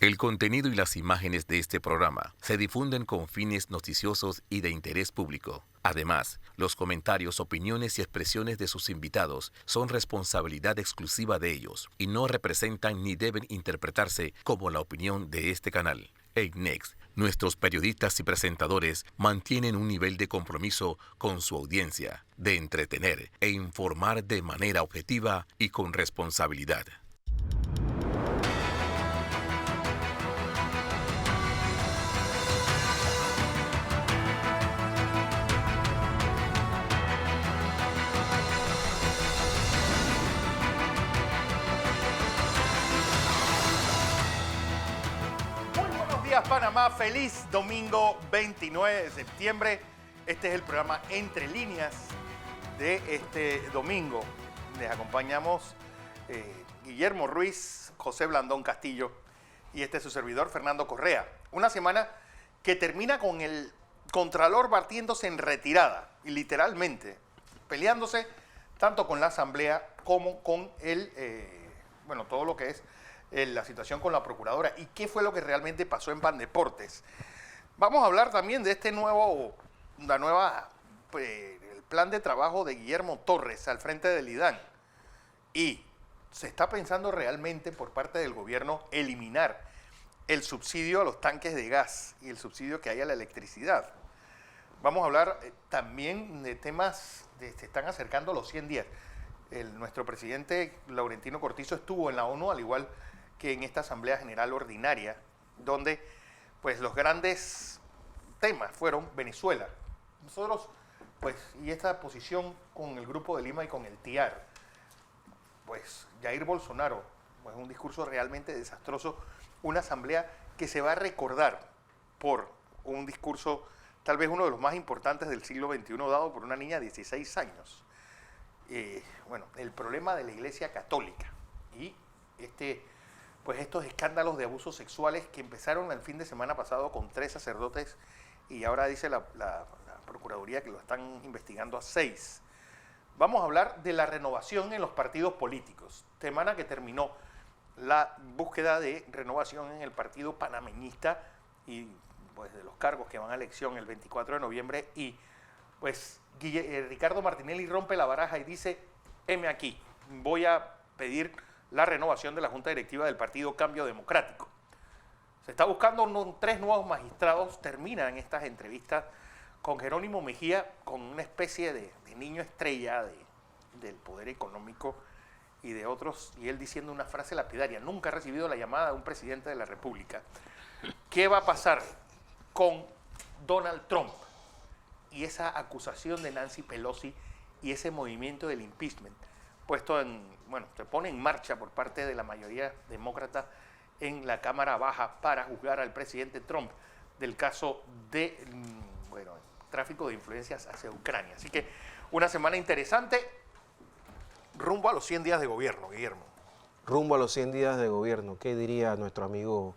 El contenido y las imágenes de este programa se difunden con fines noticiosos y de interés público. Además, los comentarios, opiniones y expresiones de sus invitados son responsabilidad exclusiva de ellos y no representan ni deben interpretarse como la opinión de este canal. En Next, nuestros periodistas y presentadores mantienen un nivel de compromiso con su audiencia, de entretener e informar de manera objetiva y con responsabilidad. Panamá, feliz domingo 29 de septiembre. Este es el programa Entre Líneas de este domingo. Les acompañamos Guillermo Ruiz, José Blandón Castillo y este es su servidor Fernando Correa. Una semana que termina con el Contralor batiéndose en retirada y literalmente peleándose tanto con la Asamblea como con todo lo que es la situación con la Procuradora y qué fue lo que realmente pasó en Pandeportes. Vamos a hablar también de el plan de trabajo de Guillermo Torres al frente del IDAN. Y se está pensando realmente por parte del gobierno eliminar el subsidio a los tanques de gas y el subsidio que hay a la electricidad. Vamos a hablar también de temas, se están acercando los 100 días. Nuestro presidente Laurentino Cortizo estuvo en la ONU, al igual que en esta Asamblea General Ordinaria, donde pues los grandes temas fueron Venezuela. Nosotros, y esta posición con el Grupo de Lima y con el TIAR, Jair Bolsonaro, un discurso realmente desastroso, una asamblea que se va a recordar por un discurso, tal vez uno de los más importantes del siglo XXI, dado por una niña de 16 años. El problema de la Iglesia Católica y estos escándalos de abusos sexuales que empezaron el fin de semana pasado con 3 sacerdotes y ahora dice la Procuraduría que lo están investigando a 6. Vamos a hablar de la renovación en los partidos políticos. Semana que terminó la búsqueda de renovación en el partido panameñista y de los cargos que van a elección el 24 de noviembre y Ricardo Martinelli rompe la baraja y dice, heme aquí, voy a pedir la renovación de la Junta Directiva del Partido Cambio Democrático. Se está buscando 3 nuevos magistrados, terminan estas entrevistas con Jerónimo Mejía, con una especie de niño estrella del poder económico y de otros, y él diciendo una frase lapidaria, nunca ha recibido la llamada de un presidente de la República. ¿Qué va a pasar con Donald Trump y esa acusación de Nancy Pelosi y ese movimiento del impeachment se pone en marcha por parte de la mayoría demócrata en la Cámara Baja para juzgar al presidente Trump del caso de tráfico de influencias hacia Ucrania? Así que una semana interesante rumbo a los 100 días de gobierno, Guillermo. Rumbo a los 100 días de gobierno. ¿Qué diría nuestro amigo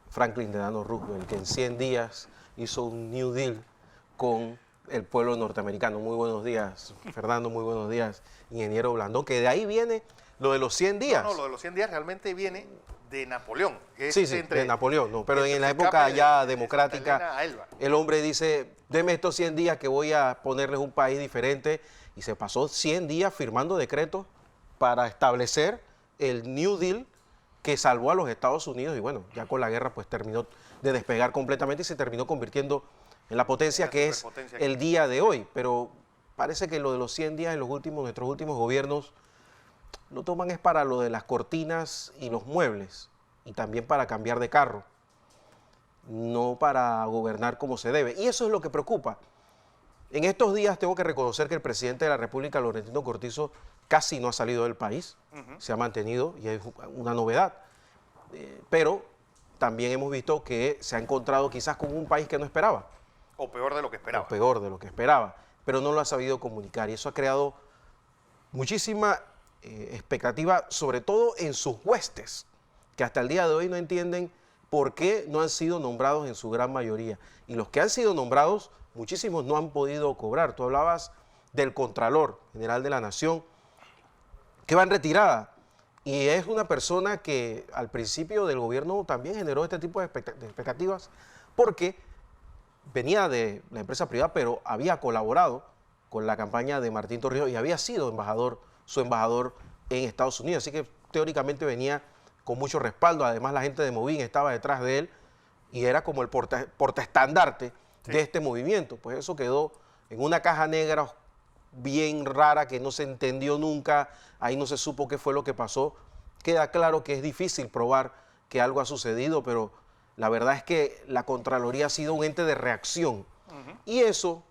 Franklin Delano Roosevelt, que en 100 días hizo un New Deal con el pueblo norteamericano? Muy buenos días, Fernando, muy buenos días, ingeniero Blandón, que de ahí viene lo de los 100 días. No, lo de los 100 días realmente viene de Napoleón. Sí, de Napoleón, pero en la época ya democrática, el hombre dice, deme estos 100 días que voy a ponerles un país diferente, y se pasó 100 días firmando decretos para establecer el New Deal que salvó a los Estados Unidos, y ya con la guerra terminó de despegar completamente y se terminó convirtiendo en la potencia que es el día de hoy. Pero parece que lo de los 100 días en nuestros últimos gobiernos lo toman es para lo de las cortinas y los muebles y también para cambiar de carro, no para gobernar como se debe. Y eso es lo que preocupa. En estos días tengo que reconocer que el presidente de la República, Laurentino Cortizo, casi no ha salido del país, se ha mantenido y es una novedad. Pero también hemos visto que se ha encontrado quizás con un país que no esperaba. O peor de lo que esperaba. O peor de lo que esperaba, pero no lo ha sabido comunicar y eso ha creado muchísima expectativa, sobre todo en sus huestes, que hasta el día de hoy no entienden por qué no han sido nombrados en su gran mayoría. Y los que han sido nombrados, muchísimos no han podido cobrar. Tú hablabas del Contralor General de la Nación, que va en retirada. Y es una persona que al principio del gobierno también generó este tipo de expectativas porque venía de la empresa privada, pero había colaborado con la campaña de Martín Torrijos y había sido su embajador en Estados Unidos. Así que teóricamente venía con mucho respaldo. Además, la gente de Movin estaba detrás de él y era como el portaestandarte de este movimiento. Pues eso quedó en una caja negra bien rara que no se entendió nunca. Ahí no se supo qué fue lo que pasó. Queda claro que es difícil probar que algo ha sucedido, pero la verdad es que la Contraloría ha sido un ente de reacción. Y eso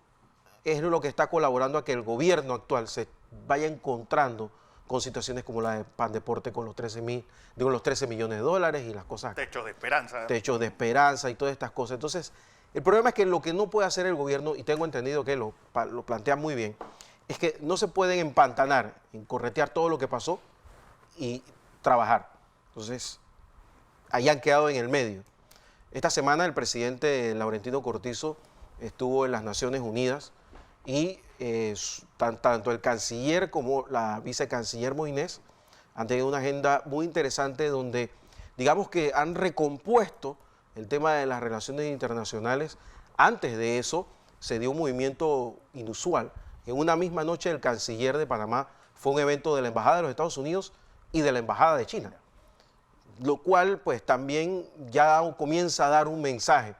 es lo que está colaborando a que el gobierno actual se vaya encontrando con situaciones como la de Pandeporte con los 13 millones de dólares y las cosas. Techos de esperanza. Techos de esperanza y todas estas cosas. Entonces, el problema es que lo que no puede hacer el gobierno, y tengo entendido que lo plantea muy bien, es que no se pueden empantanar en corretear todo lo que pasó y trabajar. Entonces, ahí han quedado en el medio. Esta semana el presidente Laurentino Cortizo estuvo en las Naciones Unidas y tanto el canciller como la vicecanciller Moïnés han tenido una agenda muy interesante donde digamos que han recompuesto el tema de las relaciones internacionales. Antes de eso se dio un movimiento inusual. En una misma noche el canciller de Panamá fue un evento de la Embajada de los Estados Unidos y de la Embajada de China, lo cual pues también ya comienza a dar un mensaje.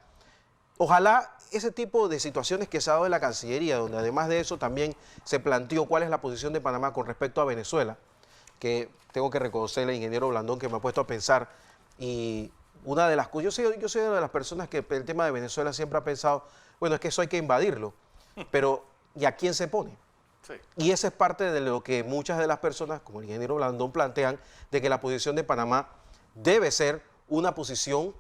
Ojalá ese tipo de situaciones que se ha dado en la Cancillería, donde además de eso también se planteó cuál es la posición de Panamá con respecto a Venezuela, que tengo que reconocerle al ingeniero Blandón que me ha puesto a pensar, y una de las cosas, yo soy una de las personas que el tema de Venezuela siempre ha pensado, bueno, es que eso hay que invadirlo, pero ¿y a quién se pone? Sí. Y esa es parte de lo que muchas de las personas, como el ingeniero Blandón, plantean, de que la posición de Panamá debe ser una posición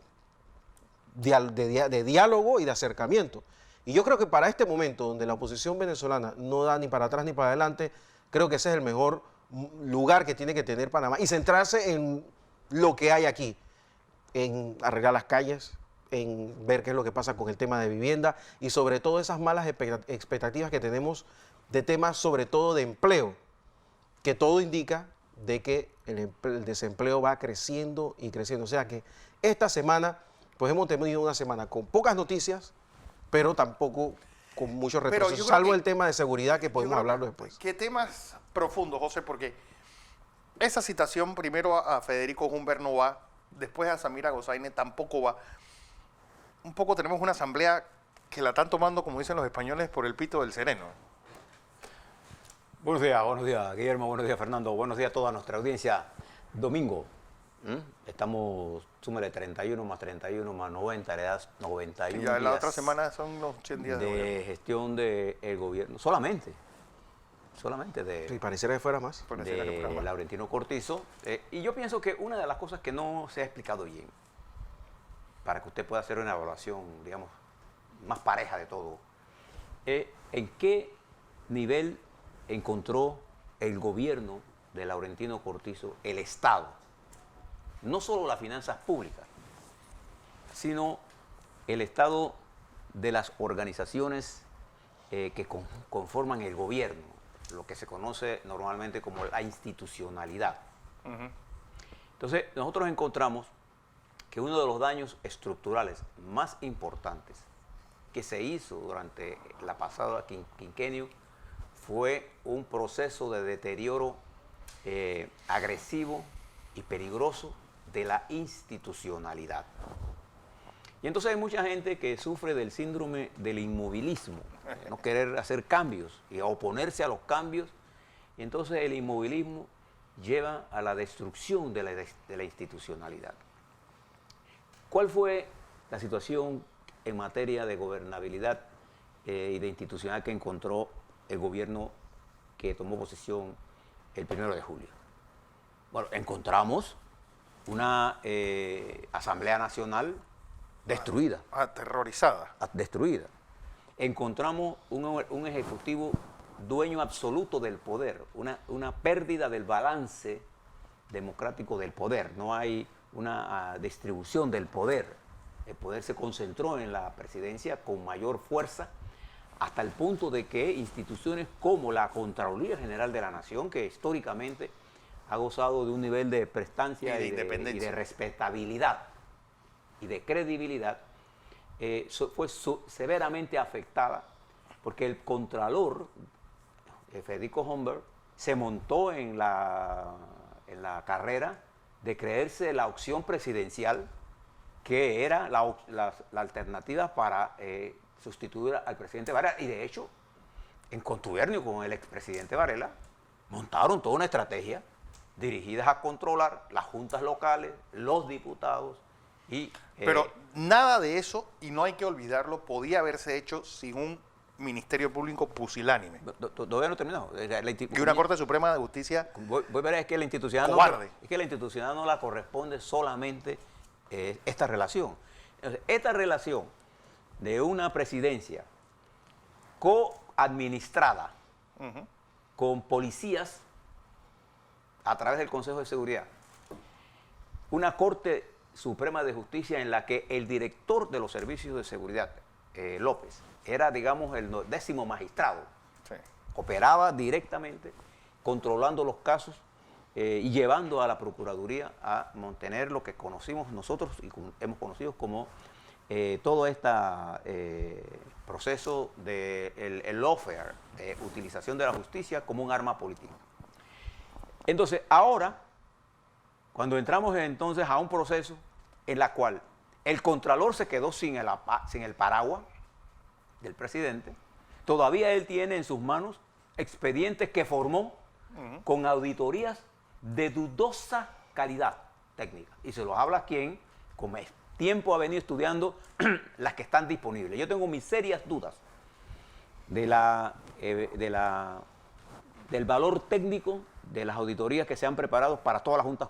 de diálogo y de acercamiento. Y yo creo que para este momento, donde la oposición venezolana no da ni para atrás ni para adelante, creo que ese es el mejor lugar que tiene que tener Panamá y centrarse en lo que hay aquí, en arreglar las calles, en ver qué es lo que pasa con el tema de vivienda y sobre todo esas malas expectativas que tenemos de temas sobre todo de empleo, que todo indica de que el desempleo va creciendo y creciendo. O sea que esta semana pues hemos tenido una semana con pocas noticias, pero tampoco con muchos retrocesos, salvo el tema de seguridad que podemos hablarlo después. ¿Qué temas profundos, José? Porque esa citación primero a Federico Humbert no va, después a Samira Gozaine tampoco va. Un poco tenemos una asamblea que la están tomando, como dicen los españoles, por el pito del sereno. Buenos días, Guillermo, buenos días, Fernando, buenos días a toda nuestra audiencia. Domingo, estamos, súmale 31 más 31 más 90, le das 91 y ya días. La otra semana son los 100 días de gestión del gobierno, solamente de... Sí, pareciera que fuera más. De Laurentino Cortizo. Y yo pienso que una de las cosas que no se ha explicado bien, para que usted pueda hacer una evaluación, digamos, más pareja de todo, en qué nivel encontró el gobierno de Laurentino Cortizo, el Estado, no solo las finanzas públicas, sino el Estado de las organizaciones que conforman el gobierno, lo que se conoce normalmente como la institucionalidad. Entonces, nosotros encontramos que uno de los daños estructurales más importantes que se hizo durante la pasada quinquenio fue un proceso de deterioro agresivo y peligroso de la institucionalidad. Y entonces hay mucha gente que sufre del síndrome del inmovilismo, de no querer hacer cambios y oponerse a los cambios, y entonces el inmovilismo lleva a la destrucción de la institucionalidad. ¿Cuál fue la situación en materia de gobernabilidad y de institucional que encontró el gobierno que tomó posesión el 1 de julio? Bueno, encontramos una Asamblea Nacional destruida. Aterrorizada. Destruida. Encontramos un Ejecutivo dueño absoluto del poder, una pérdida del balance democrático del poder. No hay una distribución del poder. El poder se concentró en la presidencia con mayor fuerza, hasta el punto de que instituciones como la Contraloría General de la Nación, que históricamente ha gozado de un nivel de prestancia y de independencia y de respetabilidad y de credibilidad, fue severamente afectada porque el contralor, Federico Homburg, se montó en la carrera de creerse la opción presidencial, que era la alternativa para sustituir al presidente Varela. Y de hecho, en contubernio con el expresidente Varela, montaron toda una estrategia dirigida a controlar las juntas locales, los diputados y... Pero nada de eso, y no hay que olvidarlo, podía haberse hecho sin un Ministerio Público pusilánime. Todavía no he terminado. Y una Corte Suprema de Justicia voy a ver, es que la institucional cobarde. Es que la institucional no la corresponde solamente esta relación. Entonces, esta relación de una presidencia coadministrada con policías a través del Consejo de Seguridad, una Corte Suprema de Justicia en la que el director de los servicios de seguridad, López, era, digamos, el 10º magistrado, sí, operaba directamente, controlando los casos y llevando a la Procuraduría a mantener lo que conocimos nosotros y hemos conocido como todo este proceso de el lawfare, utilización de la justicia como un arma política. Entonces, ahora, cuando entramos entonces a un proceso en la cual el Contralor se quedó sin el paraguas del presidente, todavía él tiene en sus manos expedientes que formó con auditorías de dudosa calidad técnica. Y se los habla quien con tiempo ha venido estudiando las que están disponibles. Yo tengo mis serias dudas del valor técnico de las auditorías que se han preparado para todas las juntas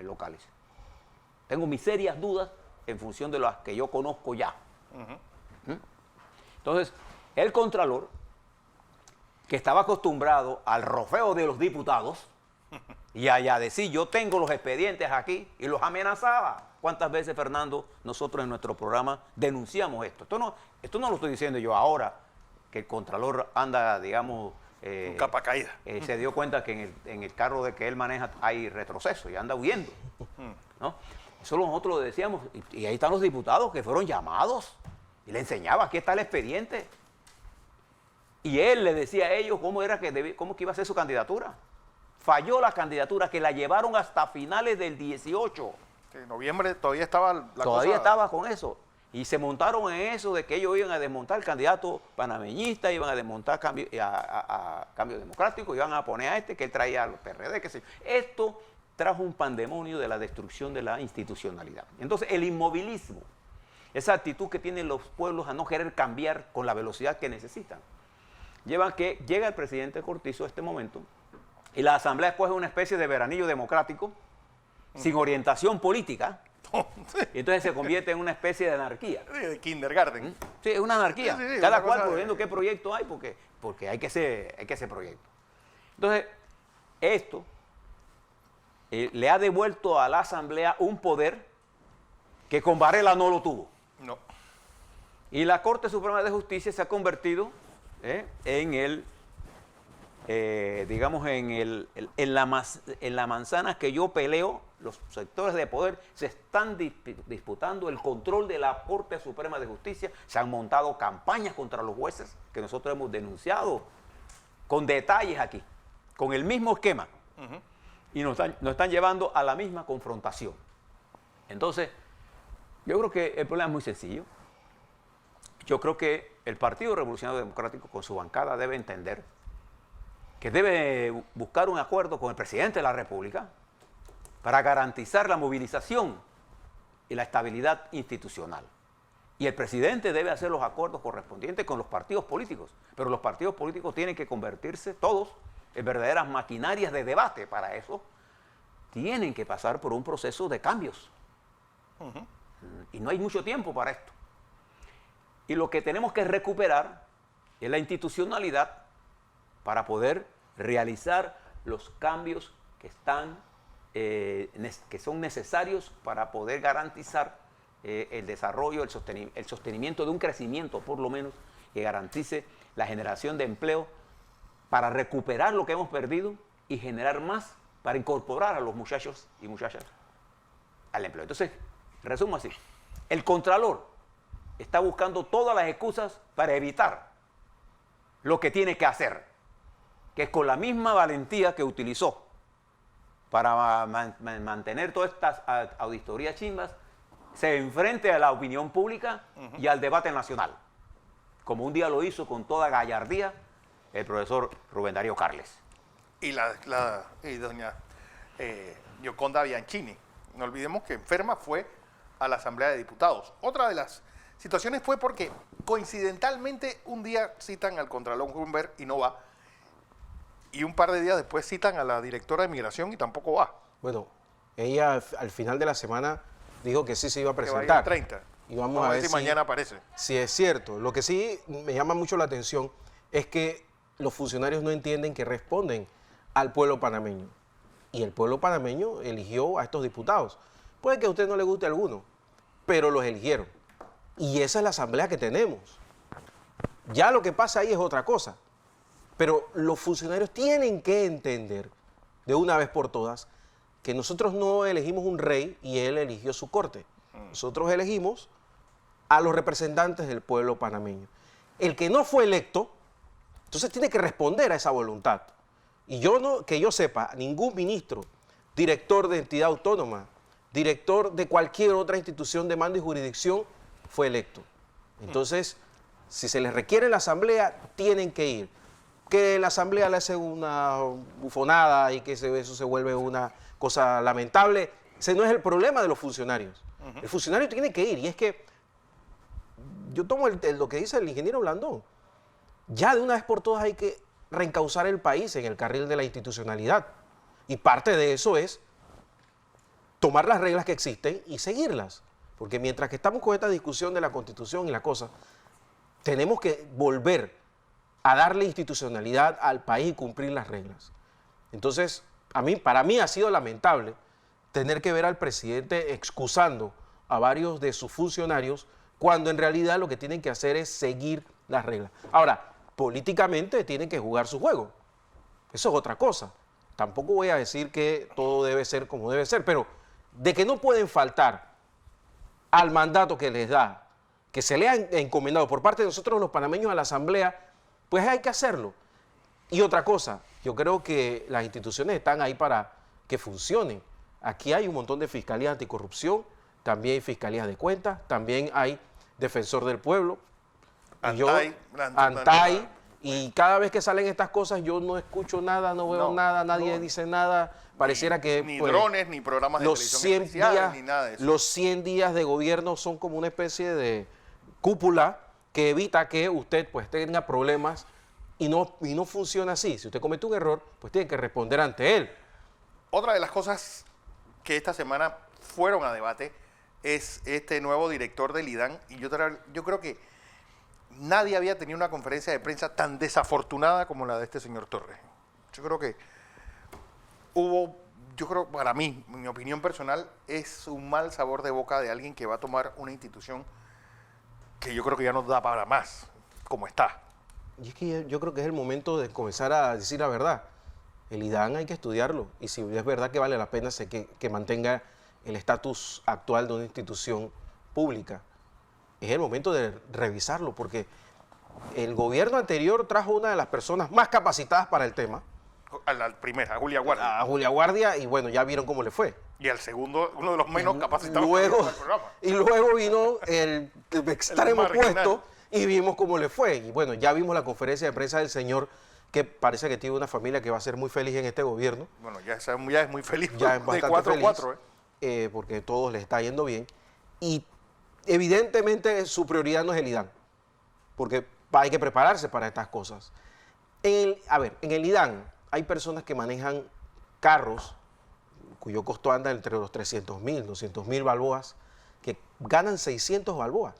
locales. Tengo mis serias dudas en función de las que yo conozco ya. Entonces, el Contralor, que estaba acostumbrado al rofeo de los diputados y a decir, yo tengo los expedientes aquí, y los amenazaba. ¿Cuántas veces, Fernando, nosotros en nuestro programa denunciamos esto? Esto no lo estoy diciendo yo ahora, que el Contralor anda, digamos... capa caída. Se dio cuenta que en el carro de que él maneja hay retroceso y anda huyendo, ¿no? Eso nosotros lo decíamos, y ahí están los diputados que fueron llamados, y le enseñaba, aquí está el expediente. Y él le decía a ellos cómo que iba a ser su candidatura. Falló la candidatura, que la llevaron hasta finales del 18. Sí, en noviembre todavía estaba estaba con eso. Y se montaron en eso de que ellos iban a desmontar el candidato panameñista, iban a desmontar a Cambio Democrático, iban a poner a que él traía a los PRD, qué sé yo. Esto trajo un pandemonio de la destrucción de la institucionalidad. Entonces, el inmovilismo, esa actitud que tienen los pueblos a no querer cambiar con la velocidad que necesitan, lleva a que llega el presidente Cortizo a este momento y la Asamblea escoge una especie de veranillo democrático sin orientación política. Y entonces se convierte en una especie de anarquía. Sí, de kindergarten. Sí, es una anarquía. Sí, cada cual proponiendo qué proyecto hay, porque hay que hacer proyecto. Entonces, esto le ha devuelto a la Asamblea un poder que con Varela no lo tuvo. No. Y la Corte Suprema de Justicia se ha convertido en la manzana que yo peleo. Los sectores de poder se están disputando el control de la Corte Suprema de Justicia. Se han montado campañas contra los jueces que nosotros hemos denunciado con detalles aquí, con el mismo esquema. Y nos están llevando a la misma confrontación. Entonces, yo creo que el problema es muy sencillo. Yo creo que el Partido Revolucionario Democrático, con su bancada, debe entender que debe buscar un acuerdo con el presidente de la República para garantizar la movilización y la estabilidad institucional. Y el presidente debe hacer los acuerdos correspondientes con los partidos políticos, pero los partidos políticos tienen que convertirse todos en verdaderas maquinarias de debate. Para eso tienen que pasar por un proceso de cambios. Y no hay mucho tiempo para esto. Y lo que tenemos que recuperar es la institucionalidad para poder realizar los cambios que son necesarios para poder garantizar el desarrollo, el sostenimiento de un crecimiento, por lo menos, que garantice la generación de empleo para recuperar lo que hemos perdido y generar más para incorporar a los muchachos y muchachas al empleo. Entonces, resumo así, el Contralor está buscando todas las excusas para evitar lo que tiene que hacer, que es con la misma valentía que utilizó para mantener todas estas auditorías chimbas, se enfrente a la opinión pública y al debate nacional, como un día lo hizo con toda gallardía el profesor Rubén Darío Carles. Y doña Yoconda Bianchini. No olvidemos que enferma fue a la Asamblea de Diputados. Otra de las situaciones fue porque coincidentalmente un día citan al Contralor Humber y no va, y un par de días después citan a la directora de Migración y tampoco va. Bueno, ella al final de la semana dijo que sí se iba a presentar. Que va a ir el 30. Y vamos a ver si mañana aparece. Si es cierto. Lo que sí me llama mucho la atención es que los funcionarios no entienden que responden al pueblo panameño. Y el pueblo panameño eligió a estos diputados. Puede que a usted no le guste alguno, pero los eligieron. Y esa es la asamblea que tenemos. Ya lo que pasa ahí es otra cosa. Pero los funcionarios tienen que entender de una vez por todas que nosotros no elegimos un rey y él eligió su corte. Nosotros elegimos a los representantes del pueblo panameño. El que no fue electo, entonces tiene que responder a esa voluntad. Y que yo sepa, ningún ministro, director de entidad autónoma, director de cualquier otra institución de mando y jurisdicción fue electo. Entonces, si se les requiere la asamblea, tienen que ir. Que la asamblea le hace una bufonada y que eso se vuelve una cosa lamentable, ese no es el problema de los funcionarios. El funcionario tiene que ir. Y es que yo tomo lo que dice el ingeniero Blandón. Ya de una vez por todas hay que reencauzar el país en el carril de la institucionalidad. Y parte de eso es tomar las reglas que existen y seguirlas. Porque mientras que estamos con esta discusión de la Constitución y la cosa, tenemos que volver a darle institucionalidad al país y cumplir las reglas. Entonces, para mí ha sido lamentable tener que ver al presidente excusando a varios de sus funcionarios cuando en realidad lo que tienen que hacer es seguir las reglas. Ahora, políticamente tienen que jugar su juego. Eso es otra cosa. Tampoco voy a decir que todo debe ser como debe ser, pero de que no pueden faltar al mandato que les da, que se le ha encomendado por parte de nosotros los panameños a la Asamblea, pues hay que hacerlo. Y otra cosa, yo creo que las instituciones están ahí para que funcionen. Aquí hay un montón de fiscalías anticorrupción, también hay fiscalías de cuentas, también hay defensor del pueblo, ANTAI, y cada vez que salen estas cosas yo no escucho nada, no veo nada, nadie dice nada, pareciera que... Ni drones, ni programas de televisión especiales, ni nada de eso. Los 100 días de gobierno son como una especie de cúpula que evita que usted pues tenga problemas y no funciona así. Si usted comete un error, pues tiene que responder ante él. Otra de las cosas que esta semana fueron a debate es este nuevo director del IDAN, y yo creo que nadie había tenido una conferencia de prensa tan desafortunada como la de este señor Torres. Yo creo que para mí, mi opinión personal, es un mal sabor de boca de alguien que va a tomar una institución que yo creo que ya no da para más, como está. Y es que yo creo que es el momento de comenzar a decir la verdad. El IDAN hay que estudiarlo, y si es verdad que vale la pena que mantenga el estatus actual de una institución pública, es el momento de revisarlo, porque el gobierno anterior trajo una de las personas más capacitadas para el tema. A la primera, a Julia Guardia. A Julia Guardia, y bueno, ya vieron cómo le fue. Y al segundo, uno de los menos capacitados del programa. Y luego vino el extremo opuesto y vimos cómo le fue. Y bueno, ya vimos la conferencia de prensa del señor, que parece que tiene una familia que va a ser muy feliz en este gobierno. Bueno, ya es muy feliz. Ya es bastante de 4-4, porque a todos les está yendo bien. Y evidentemente su prioridad no es el IDAN, porque hay que prepararse para estas cosas. En el IDAN hay personas que manejan carros cuyo costo anda entre los 300.000, 200.000 balboas, que ganan 600 balboas.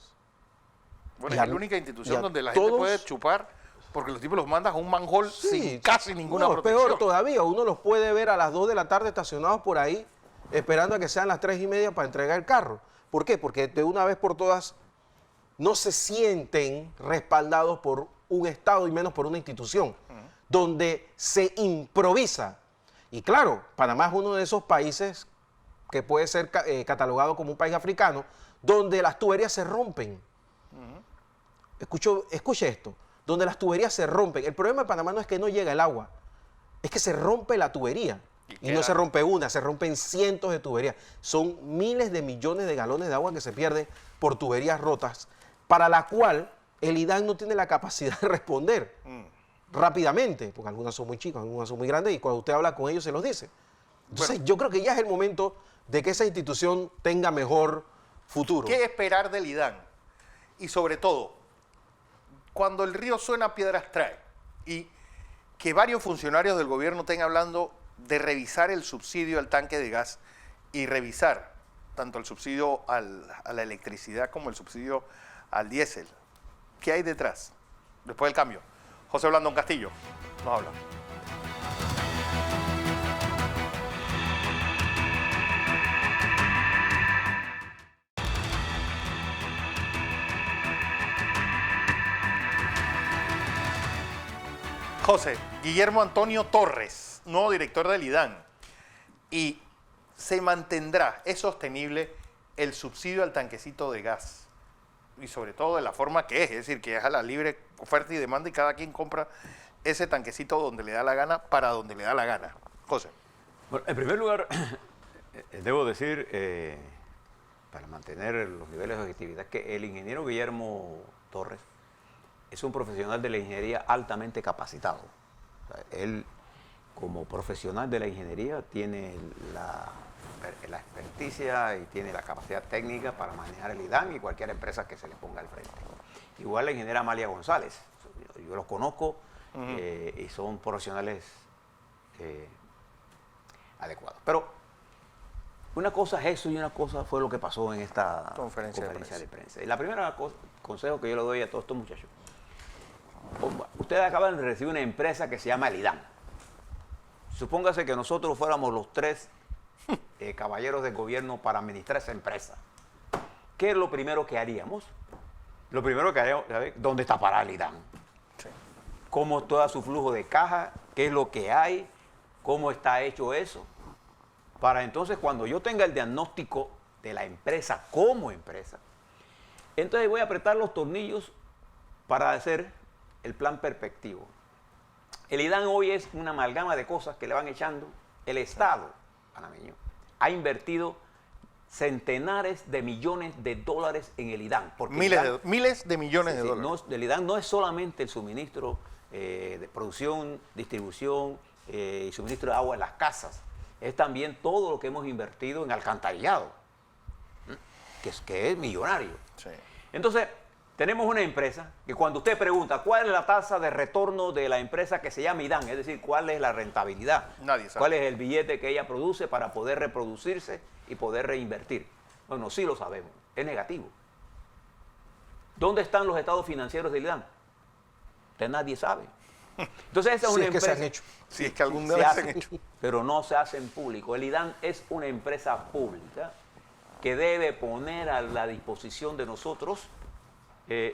Bueno, es la única institución donde la gente puede chupar, porque los tipos los mandan a un manhole sin casi ninguna protección. Peor todavía, uno los puede ver a las 2 de la tarde estacionados por ahí, esperando a que sean las 3:30 para entregar el carro. ¿Por qué? Porque de una vez por todas no se sienten respaldados por un Estado y menos por una institución, donde se improvisa. Y claro, Panamá es uno de esos países que puede ser catalogado como un país africano, donde las tuberías se rompen. Escuche esto, donde las tuberías se rompen. El problema de Panamá no es que no llega el agua, es que se rompe la tubería. Y no se rompe una, se rompen cientos de tuberías. Son miles de millones de galones de agua que se pierden por tuberías rotas, para la cual el IDAN no tiene la capacidad de responder rápidamente, porque algunas son muy chicas, algunas son muy grandes, y cuando usted habla con ellos se los dice. Entonces, yo creo que ya es el momento de que esa institución tenga mejor futuro. ¿Qué esperar del IDAN? Y sobre todo, cuando el río suena, piedras trae. Y que varios funcionarios del gobierno estén hablando de revisar el subsidio al tanque de gas y revisar tanto el subsidio a la electricidad como el subsidio al diésel. ¿Qué hay detrás? Después del cambio. José Blandón Castillo nos habla. José, Guillermo Antonio Torres, nuevo director del IDAN. Y se mantendrá, es sostenible el subsidio al tanquecito de gas. Y sobre todo de la forma que es decir, que es a la libre oferta y demanda y cada quien compra ese tanquecito donde le da la gana, para donde le da la gana. José. Bueno, en primer lugar, debo decir, para mantener los niveles de objetividad, que el ingeniero Guillermo Torres es un profesional de la ingeniería altamente capacitado. O sea, él, como profesional de la ingeniería, tiene la experticia y tiene la capacidad técnica para manejar el IDAN y cualquier empresa que se le ponga al frente. Igual la ingeniera Amalia González, yo los conozco y son profesionales adecuados. Pero una cosa es eso y una cosa fue lo que pasó en esta conferencia de prensa. Y la primera consejo que yo le doy a todos estos muchachos: ustedes acaban de recibir una empresa que se llama el IDAN. Supóngase que nosotros fuéramos los tres caballeros del gobierno para administrar esa empresa. ¿Qué es lo primero que haríamos? Lo primero que haríamos, ¿sabes? ¿Dónde está parada el IDAN? Sí. ¿Cómo está su flujo de caja? ¿Qué es lo que hay? ¿Cómo está hecho eso? Para entonces, cuando yo tenga el diagnóstico de la empresa como empresa, entonces voy a apretar los tornillos para hacer el plan perspectivo. El IDAN hoy es una amalgama de cosas que le van echando. El Estado panameño ha invertido centenares de millones de dólares en el IDAN. Miles de millones de dólares. El IDAN no es solamente el suministro de producción, distribución y suministro de agua en las casas. Es también todo lo que hemos invertido en alcantarillado, que es millonario. Sí. Entonces, tenemos una empresa que cuando usted pregunta cuál es la tasa de retorno de la empresa que se llama IDAN, es decir, cuál es la rentabilidad, nadie sabe. Cuál es el billete que ella produce para poder reproducirse y poder reinvertir. Bueno, sí lo sabemos, es negativo. ¿Dónde están los estados financieros del IDAN? Usted nadie sabe. Entonces esa es una empresa. Que se han hecho. Sí, es que algún día se han hecho. Pero no se hace en público. El IDAN es una empresa pública que debe poner a la disposición de nosotros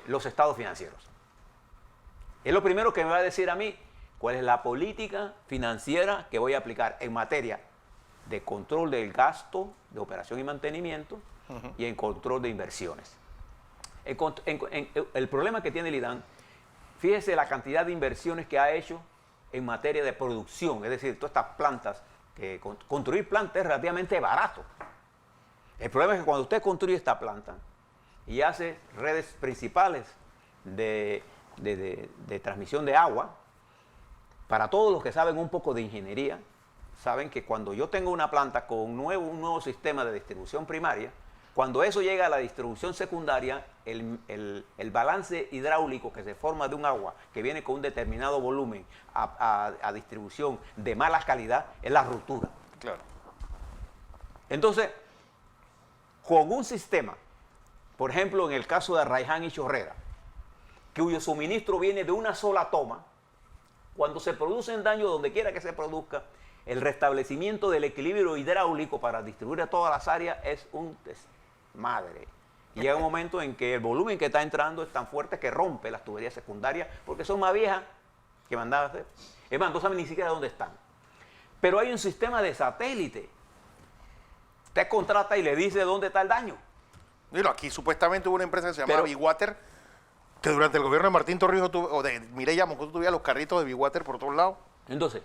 los estados financieros. Es lo primero que me va a decir a mí cuál es la política financiera que voy a aplicar en materia de control del gasto, de operación y mantenimiento y en control de inversiones. El problema que tiene el IDAN, fíjese la cantidad de inversiones que ha hecho en materia de producción, es decir, todas estas plantas, que construir plantas es relativamente barato. El problema es que cuando usted construye esta planta y hace redes principales de transmisión de agua, para todos los que saben un poco de ingeniería, saben que cuando yo tengo una planta con un nuevo sistema de distribución primaria, cuando eso llega a la distribución secundaria, el balance hidráulico que se forma de un agua que viene con un determinado volumen a distribución de mala calidad es la ruptura. Claro. Entonces, con un sistema, por ejemplo, en el caso de Arraiján y Chorrera, cuyo suministro viene de una sola toma, cuando se producen daños donde quiera que se produzca, el restablecimiento del equilibrio hidráulico para distribuir a todas las áreas es un desmadre. Y llega un momento en que el volumen que está entrando es tan fuerte que rompe las tuberías secundarias porque son más viejas que mandadas a hacer. Es más, no saben ni siquiera dónde están. Pero hay un sistema de satélite. Usted contrata y le dice dónde está el daño. Mira, aquí supuestamente hubo una empresa que se llamaba Biwater, que durante el gobierno de Martín Torrijos o de Mireya Moscoso tuvieron los carritos de Biwater por todos lados. Entonces,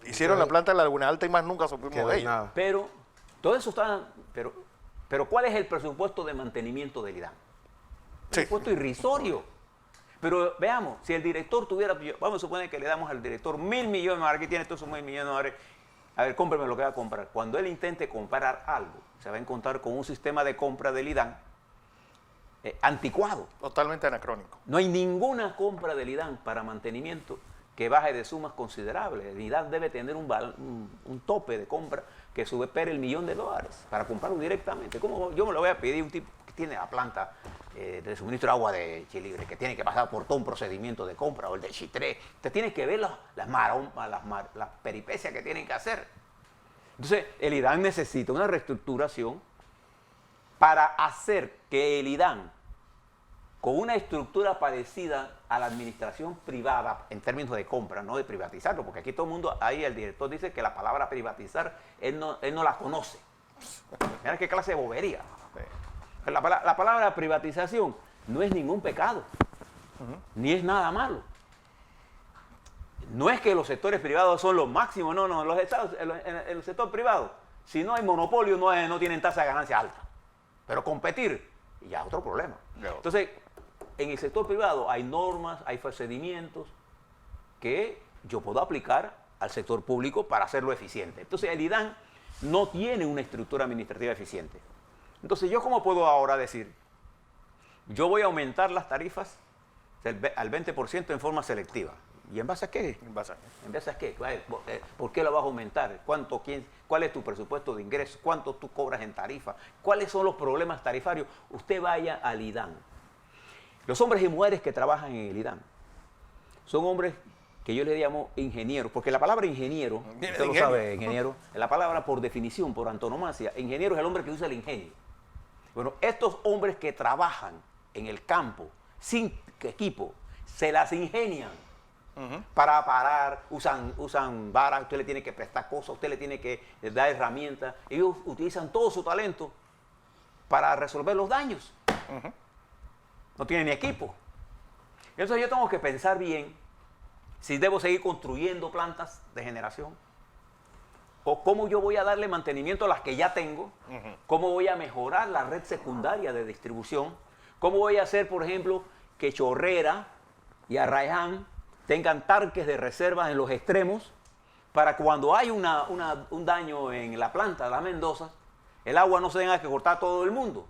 hicieron la planta de la Laguna Alta y más nunca supimos de ella. Nada. pero todo eso está... Pero ¿cuál es el presupuesto de mantenimiento del IDAN? Presupuesto irrisorio. Pero veamos, si el director tuviera... Vamos a suponer que le damos al director 1.000 millones, aquí tiene todos esos 1.000 millones de dólares. A ver, cómprame lo que va a comprar. Cuando él intente comprar algo, se va a encontrar con un sistema de compra del IDAN anticuado. Totalmente anacrónico. No hay ninguna compra del IDAN para mantenimiento que baje de sumas considerables. El IDAN debe tener un tope de compra que supere el $1.000.000 para comprarlo directamente. ¿Cómo yo me lo voy a pedir a un tipo que tiene la planta de suministro de agua de Chilibre, que tiene que pasar por todo un procedimiento de compra, o el de Chitré? Usted tiene que ver las peripecias que tienen que hacer. Entonces, el IDAN necesita una reestructuración para hacer que el IDAN, con una estructura parecida a la administración privada en términos de compra, no de privatizarlo, porque aquí todo el mundo, ahí el director dice que la palabra privatizar, él no la conoce. Mira qué clase de bobería. La palabra privatización no es ningún pecado, ni es nada malo. No es que los sectores privados son los máximos, no, los estados, en el sector privado, si no hay monopolio, no tienen tasa de ganancia alta. Pero competir, ya es otro problema. Entonces, en el sector privado hay normas, hay procedimientos que yo puedo aplicar al sector público para hacerlo eficiente. Entonces, el IDAN no tiene una estructura administrativa eficiente. Entonces, ¿yo cómo puedo ahora decir? Yo voy a aumentar las tarifas al 20% en forma selectiva. ¿Y en base a qué? ¿En base a qué? ¿Por qué lo vas a aumentar? ¿Cuál es tu presupuesto de ingresos? ¿Cuánto tú cobras en tarifa? ¿Cuáles son los problemas tarifarios? Usted vaya al IDAN. Los hombres y mujeres que trabajan en el IDAN son hombres que yo les llamo ingenieros, porque la palabra ingeniero, usted lo sabe, ingeniero, la palabra por definición, por antonomasia, ingeniero es el hombre que usa el ingenio. Bueno, estos hombres que trabajan en el campo, sin equipo, se las ingenian para parar, usan varas, usted le tiene que prestar cosas, usted le tiene que dar herramientas, ellos utilizan todo su talento para resolver los daños. No tienen ni equipo. Entonces yo tengo que pensar bien si debo seguir construyendo plantas de generación, o cómo yo voy a darle mantenimiento a las que ya tengo, cómo voy a mejorar la red secundaria de distribución, cómo voy a hacer, por ejemplo, que Chorrera y Arraiján tengan tanques de reservas en los extremos para cuando hay un daño en la planta de la Mendoza, el agua no se tenga que cortar todo el mundo,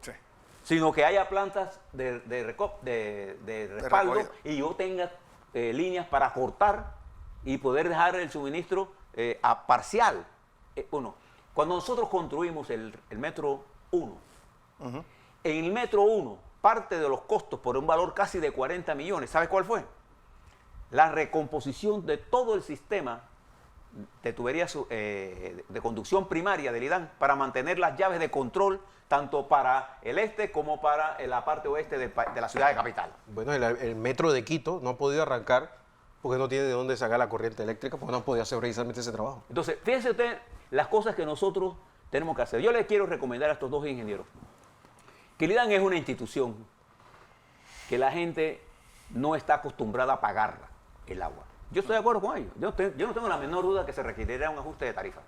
sino que haya plantas de respaldo y yo tenga líneas para cortar y poder dejar el suministro parcial. Cuando nosotros construimos el Metro 1, en el Metro 1, parte de los costos por un valor casi de 40 millones, ¿sabes cuál fue? La recomposición de todo el sistema de tuberías de conducción primaria del IDAN para mantener las llaves de control tanto para el este como para la parte oeste de la ciudad de capital. Bueno, el metro de Quito no ha podido arrancar porque no tiene de dónde sacar la corriente eléctrica, porque no han podido hacer precisamente ese trabajo. Entonces, fíjense usted las cosas que nosotros tenemos que hacer. Yo les quiero recomendar a estos dos ingenieros que el IDAN es una institución que la gente no está acostumbrada a pagarla, el agua. Yo estoy de acuerdo con ellos. Yo no tengo la menor duda que se requerirá un ajuste de tarifa.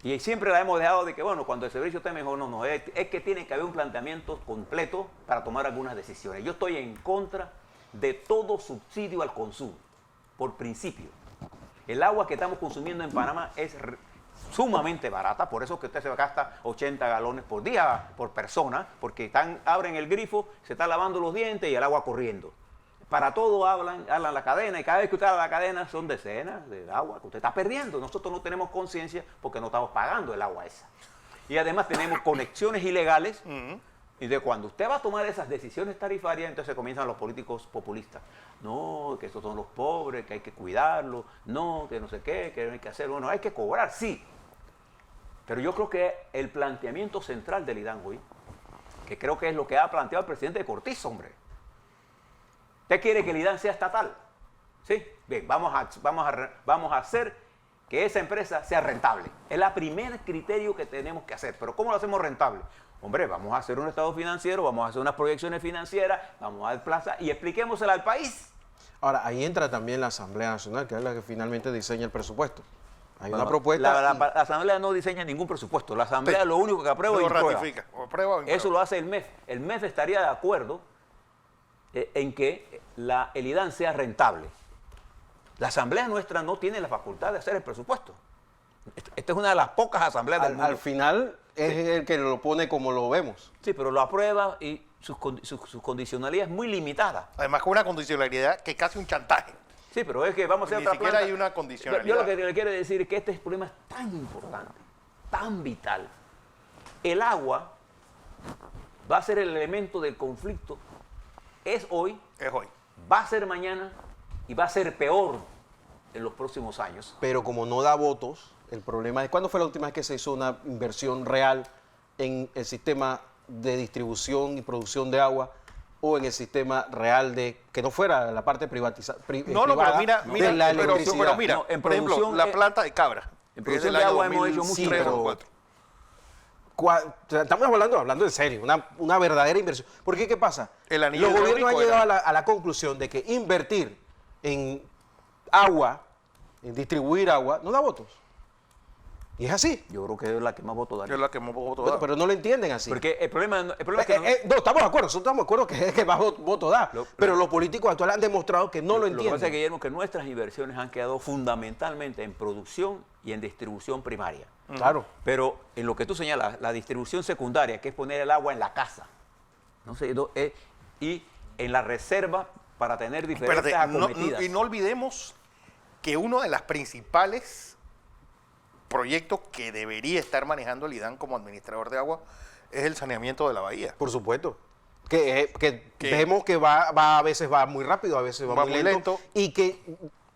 Y siempre la hemos dejado de que, bueno, cuando el servicio esté mejor, es que tiene que haber un planteamiento completo para tomar algunas decisiones. Yo estoy en contra de todo subsidio al consumo, por principio. El agua que estamos consumiendo en Panamá es sumamente barata, por eso que usted se gasta 80 galones por día, por persona, porque abren el grifo, se están lavando los dientes y el agua corriendo. Para todo hablan la cadena, y cada vez que usted habla la cadena son decenas de agua que usted está perdiendo. Nosotros no tenemos conciencia porque no estamos pagando el agua esa. Y además tenemos conexiones ilegales. Y de cuando usted va a tomar esas decisiones tarifarias, entonces comienzan los políticos populistas. No, que estos son los pobres, que hay que cuidarlos. No, que no sé qué, que no hay que hacer. Bueno, hay que cobrar, sí. Pero yo creo que el planteamiento central del IDAN hoy, que creo que es lo que ha planteado el presidente Cortizo, hombre. ¿Usted quiere que el IDAN sea estatal? Sí. Bien, vamos a hacer que esa empresa sea rentable. Es el primer criterio que tenemos que hacer. Pero ¿cómo lo hacemos rentable? Hombre, vamos a hacer un estado financiero, vamos a hacer unas proyecciones financieras, vamos a dar plaza y expliquémosela al país. Ahora, ahí entra también la Asamblea Nacional, que es la que finalmente diseña el presupuesto. Hay Bueno, una propuesta. La Asamblea no diseña ningún presupuesto. La Asamblea lo único que aprueba Lo es ratifica. O aprueba o imprueba. Eso lo hace el MEF. El MEF estaría de acuerdo en que el IDAN sea rentable. La Asamblea nuestra no tiene la facultad de hacer el presupuesto. Esta es una de las pocas asambleas del mundo. Al final es el que lo pone como lo vemos. Sí, pero lo aprueba y su condicionalidad es muy limitada. Además con una condicionalidad que es casi un chantaje. Sí, pero es que vamos a hacer Ni otra siquiera planta. hay una condicionalidad. Yo lo que le quiero decir es que este problema es tan importante, tan vital. El agua va a ser el elemento del conflicto. Es hoy, Es hoy. va a ser mañana y va a ser peor en los próximos años. Pero como no da votos, el problema es, ¿cuándo fue la última vez que se hizo una inversión real en el sistema de distribución y producción de agua o en el sistema real de, que no fuera la parte privatizada? No, pero mira, de la electricidad? pero mira, No, en por ejemplo, producción, la planta de Cabra. en que es producción del de año agua hemos hecho 2003 mucho, o 2004. O sea, estamos hablando en serio, una verdadera inversión. Porque ¿qué pasa? El anillo Los gobiernos han hidráulico llegado era- a la conclusión de que invertir en agua, en distribuir agua, no da votos. Y es así. Yo creo que es la que más votos Que daría. es la que hemos votado. Bueno, pero no lo entienden así. Porque el problema es que No, estamos de acuerdo, nosotros estamos de acuerdo que es que más voto da. Pero los políticos actuales han demostrado que no lo Lo que pasa es, entienden. Guillermo, que nuestras inversiones han quedado fundamentalmente en producción y en distribución primaria. Claro. Pero en lo que tú señalas, la distribución secundaria, que es poner el agua en la casa, no sé, y en la reserva para tener diferentes Espérate, acometidas. y no olvidemos que uno de los principales proyectos que debería estar manejando el IDAN como administrador de agua es el saneamiento de la bahía. Por supuesto. Que vemos que a veces va muy rápido, a veces va muy lento. Y que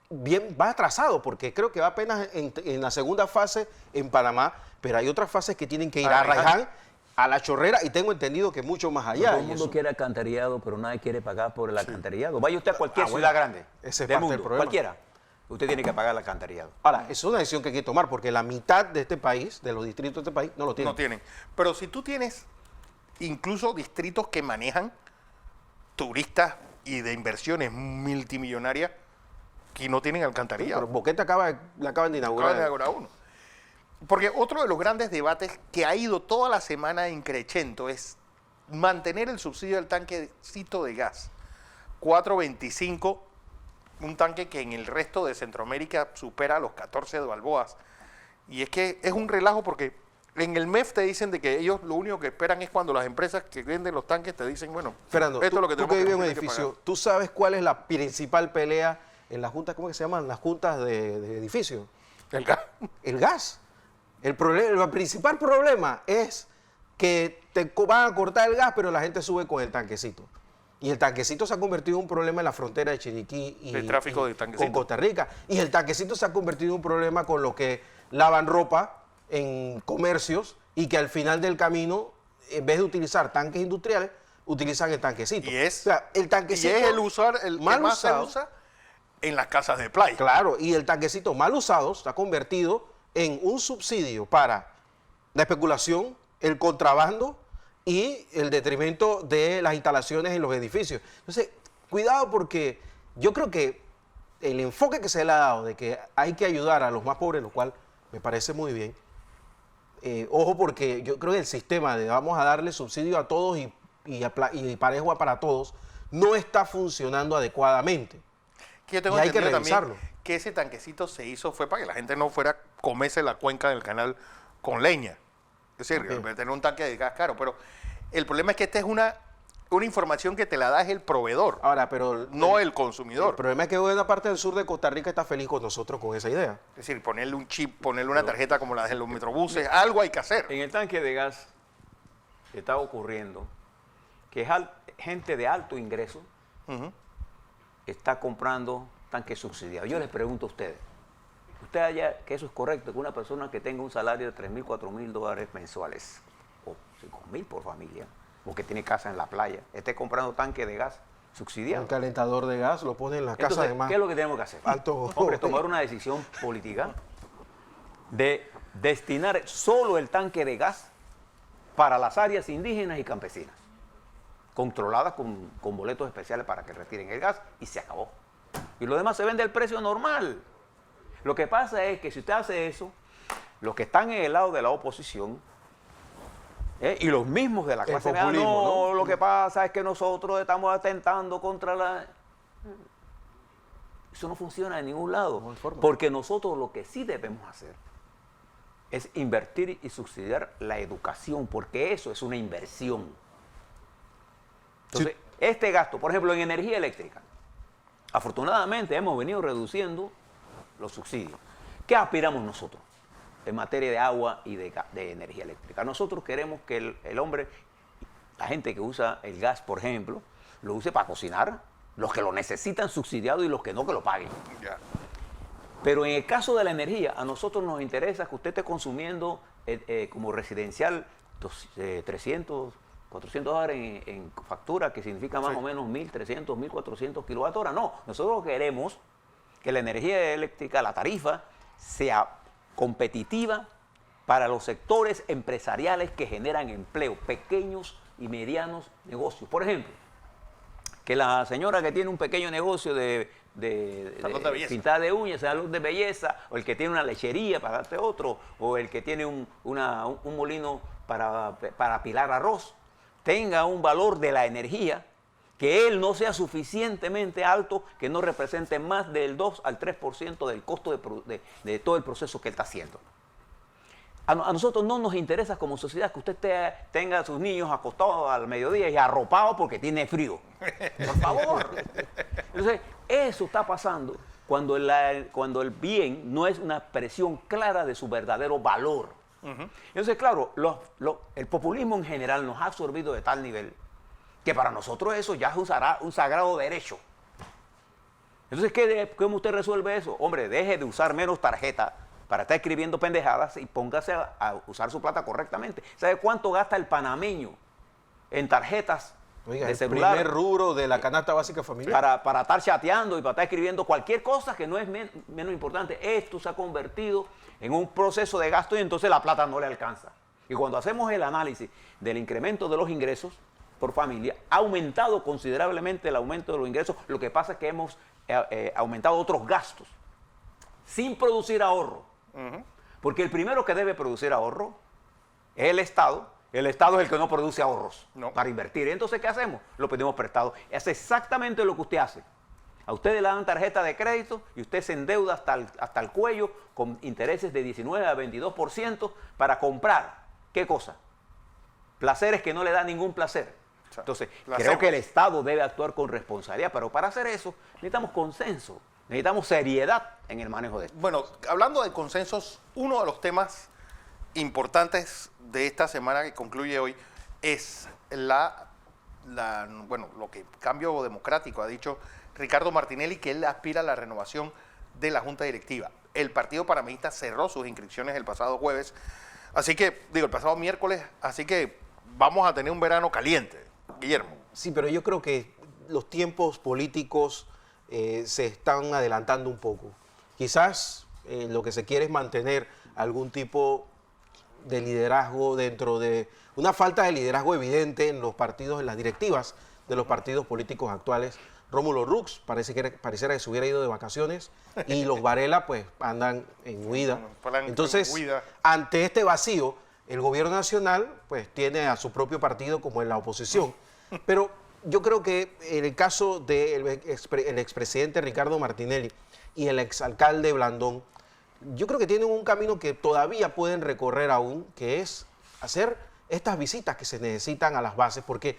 bien va atrasado, porque creo que va apenas en la segunda fase en Panamá, pero hay otras fases que tienen que ir a Arraiján, a La Chorrera, y tengo entendido que mucho más allá. Todo el y mundo eso- quiere alcantarillado, pero nadie quiere pagar por el alcantarillado. Vaya usted a cualquier ciudad grande ese es del parte del mundo, problema. cualquiera. Usted tiene que pagar el alcantarillado. Ahora, es una decisión que hay que tomar, porque la mitad de este país, de los distritos de este país, no lo tienen. No tienen. Pero si tú tienes incluso distritos que manejan turistas y de inversiones multimillonarias que no tienen alcantarillado. Pero Boquete le acaban de Acaban de inaugurar. inaugurar uno. Porque otro de los grandes debates que ha ido toda la semana increchendo es mantener el subsidio del tanquecito de gas. 4.25, un tanque que en el resto de Centroamérica supera los 14 de balboas. Y es que es un relajo porque en el MEF te dicen de que ellos lo único que esperan es cuando las empresas que venden los tanques te dicen, bueno, Fernando, esto es lo que tú tenemos que vives en un tienes que edificio, pagar. ¿tú sabes cuál es la principal pelea en las juntas, cómo que se llaman? Las juntas de edificios. El gas. El gas. El principal problema es que te van a cortar el gas, pero la gente sube con el tanquecito. Y el tanquecito se ha convertido en un problema en la frontera de Chiriquí y, El tráfico de con tanquecito. Costa Rica. Y el tanquecito se ha convertido en un problema con los que lavan ropa en comercios y que al final del camino, en vez de utilizar tanques industriales, utilizan el tanquecito. Y es, O sea, el y tanquecito es el que mal más usado. se usa en las casas de playa. Claro, y el tanquecito mal usado se ha convertido en un subsidio para la especulación, el contrabando y el detrimento de las instalaciones en los edificios. Entonces, cuidado porque yo creo que el enfoque que se le ha dado de que hay que ayudar a los más pobres, lo cual me parece muy bien. Ojo porque yo creo que el sistema de vamos a darle subsidio a todos y parejo para todos no está funcionando adecuadamente. Que yo tengo Y hay que entendido también revisarlo. que ese tanquecito se hizo fue para que la gente no fuera a comerse la cuenca del canal con leña. Es decir, tener un tanque de gas caro. Pero el problema es que esta es una información que te la da es el proveedor, Ahora, pero no el el consumidor. problema es que buena parte del sur de Costa Rica está feliz con nosotros con esa idea. Es decir, ponerle un chip, ponerle una tarjeta como la de los metrobuses, algo hay que hacer. En el tanque de gas está ocurriendo que gente de alto ingreso Ujú. está comprando tanques subsidiados. Yo les pregunto a ustedes, ¿usted haya que eso es correcto, que una persona que tenga un salario de $3,000, $4,000 mensuales, o $5,000 por familia, o que tiene casa en la playa, esté comprando tanque de gas subsidiado? Un calentador de gas lo pone en la casa Entonces, de más ¿qué es lo que tenemos que hacer? alto. Hombre, tomar una decisión política de destinar solo el tanque de gas para las áreas indígenas y campesinas, controladas con boletos especiales para que retiren el gas, y se acabó. Y lo demás se vende al precio normal. Lo que pasa es que si usted hace eso, los que están en el lado de la oposición y los mismos de la clase media, no, lo que pasa es que nosotros estamos atentando contra la... Eso no funciona en ningún lado, porque nosotros lo que sí debemos hacer es invertir y subsidiar la educación, porque eso es una inversión. Entonces, este gasto, por ejemplo, en energía eléctrica, afortunadamente hemos venido reduciendo los subsidios. ¿Qué aspiramos nosotros en materia de agua y de energía eléctrica? Nosotros queremos que el hombre, la gente que usa el gas, por ejemplo, lo use para cocinar, los que lo necesitan subsidiado y los que no, que lo paguen. Pero en el caso de la energía, a nosotros nos interesa que usted esté consumiendo como residencial 300, 400 dólares en factura, que significa más o menos 1.300, 1.400 kilovatios-hora. No, nosotros queremos que la energía eléctrica, la tarifa, sea competitiva para los sectores empresariales que generan empleo, pequeños y medianos negocios. Por ejemplo, que la señora que tiene un pequeño negocio de pintada de uñas, salón de belleza, o el que tiene una lechería, para darte otro, o el que tiene un molino para apilar arroz, tenga un valor de la energía que él no sea suficientemente alto, que no represente más del 2 al 3% del costo de todo el proceso que él está haciendo. A nosotros no nos interesa como sociedad que usted tenga a sus niños acostados al mediodía y arropados porque tiene frío. Por favor. Entonces, eso está pasando cuando el bien no es una expresión clara de su verdadero valor. Entonces, claro, el populismo en general nos ha absorbido de tal nivel que para nosotros eso ya es un sagrado derecho. Entonces, ¿cómo usted resuelve eso? Hombre, deje de usar menos tarjeta para estar escribiendo pendejadas y póngase a usar su plata correctamente. ¿Sabe cuánto gasta el panameño en tarjetas de celular? El primer rubro de la canasta básica familiar. Para estar chateando y para estar escribiendo cualquier cosa que no es menos importante. Esto se ha convertido en un proceso de gasto y entonces la plata no le alcanza. Y cuando hacemos el análisis del incremento de los ingresos por familia, ha aumentado considerablemente el aumento de los ingresos. Lo que pasa es que hemos aumentado otros gastos sin producir ahorro. Porque el primero que debe producir ahorro es el Estado. El Estado es el que no produce ahorros para invertir. Entonces, ¿qué hacemos? Lo pedimos prestado. Es exactamente lo que usted hace. A usted le dan tarjeta de crédito y usted se endeuda hasta el cuello con intereses de 19 a 22% para comprar. ¿Qué cosa? Placeres que no le dan ningún placer. Entonces, creo que el Estado debe actuar con responsabilidad, pero para hacer eso necesitamos consenso. Necesitamos seriedad en el manejo de esto. Bueno, hablando de consensos, uno de los temas importantes de esta semana que concluye hoy es lo que Cambio Democrático ha dicho Ricardo Martinelli, que él aspira a la renovación de la Junta Directiva. El Partido Panameñista cerró sus inscripciones el pasado jueves, el pasado miércoles, así que vamos a tener un verano caliente, Guillermo. Sí, pero yo creo que los tiempos políticos se están adelantando un poco. Quizás lo que se quiere es mantener algún tipo de liderazgo dentro de una falta de liderazgo evidente en los partidos, en las directivas de los partidos políticos actuales. Rómulo Rux pareciera que se hubiera ido de vacaciones y los Varela pues andan en huida. Entonces, ante este vacío, el gobierno nacional pues tiene a su propio partido como en la oposición. Pero yo creo que en el caso del expresidente Ricardo Martinelli y el exalcalde Blandón, yo creo que tienen un camino que todavía pueden recorrer aún, que es hacer estas visitas que se necesitan a las bases, porque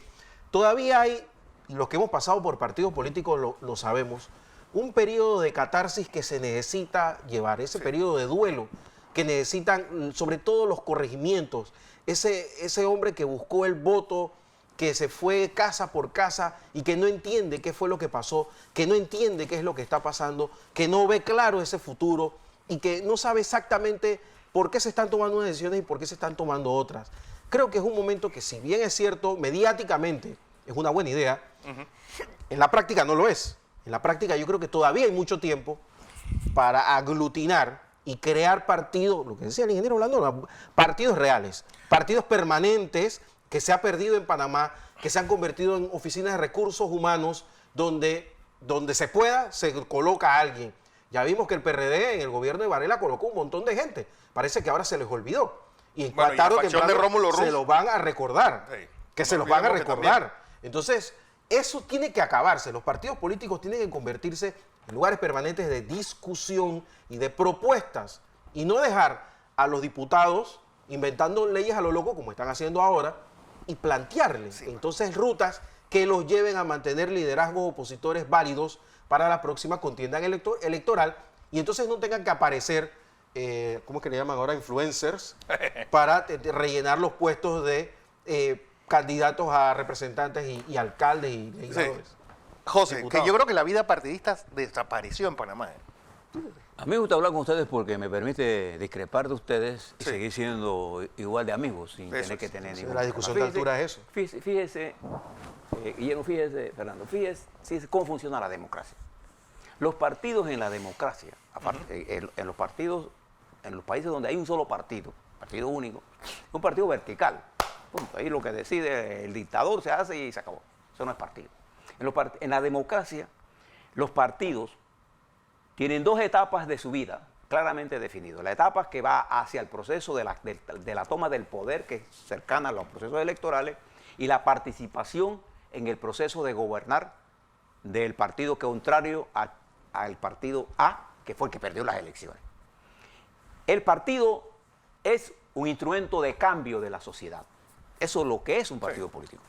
todavía hay, los que hemos pasado por partidos políticos lo sabemos, un periodo de catarsis que se necesita llevar, ese periodo de duelo que necesitan sobre todo los corregimientos, ese hombre que buscó el voto, que se fue casa por casa y que no entiende qué fue lo que pasó, que no entiende qué es lo que está pasando, que no ve claro ese futuro y que no sabe exactamente por qué se están tomando unas decisiones y por qué se están tomando otras. Creo que es un momento que, si bien es cierto, mediáticamente es una buena idea, en la práctica no lo es. En la práctica yo creo que todavía hay mucho tiempo para aglutinar y crear partidos, lo que decía el ingeniero Blandón, partidos reales, partidos permanentes que se ha perdido en Panamá, que se han convertido en oficinas de recursos humanos donde se pueda se coloca a alguien. Ya vimos que el PRD en el gobierno de Varela colocó un montón de gente. Parece que ahora se les olvidó. Y en tarde o temprano se los van a recordar. Sí, que se los van a recordar. Entonces, eso tiene que acabarse. Los partidos políticos tienen que convertirse en lugares permanentes de discusión y de propuestas. Y no dejar a los diputados inventando leyes a lo loco, como están haciendo ahora, y plantearles entonces rutas que los lleven a mantener liderazgos opositores válidos para la próxima contienda electoral, y entonces no tengan que aparecer, ¿cómo es que le llaman ahora? Influencers, para rellenar los puestos de candidatos a representantes y alcaldes y legisladores. Sí. José, que yo creo que la vida partidista desapareció en Panamá. A mí me gusta hablar con ustedes porque me permite discrepar de ustedes y seguir siendo igual de amigos sin tener que tener ningún problema. La discusión de altura es eso. Fíjese, Guillermo, fíjese, Fernando, fíjese cómo funciona la democracia. Los partidos en la democracia, en los partidos, en los países donde hay un solo partido único, un partido vertical. Punto. Ahí lo que decide el dictador se hace y se acabó. Eso no es partido. En la democracia, los partidos tienen dos etapas de su vida claramente definidas. La etapa que va hacia el proceso de la toma del poder, que es cercana a los procesos electorales, y la participación en el proceso de gobernar del partido contrario al partido A, que fue el que perdió las elecciones. El partido es un instrumento de cambio de la sociedad. Eso es lo que es un partido político.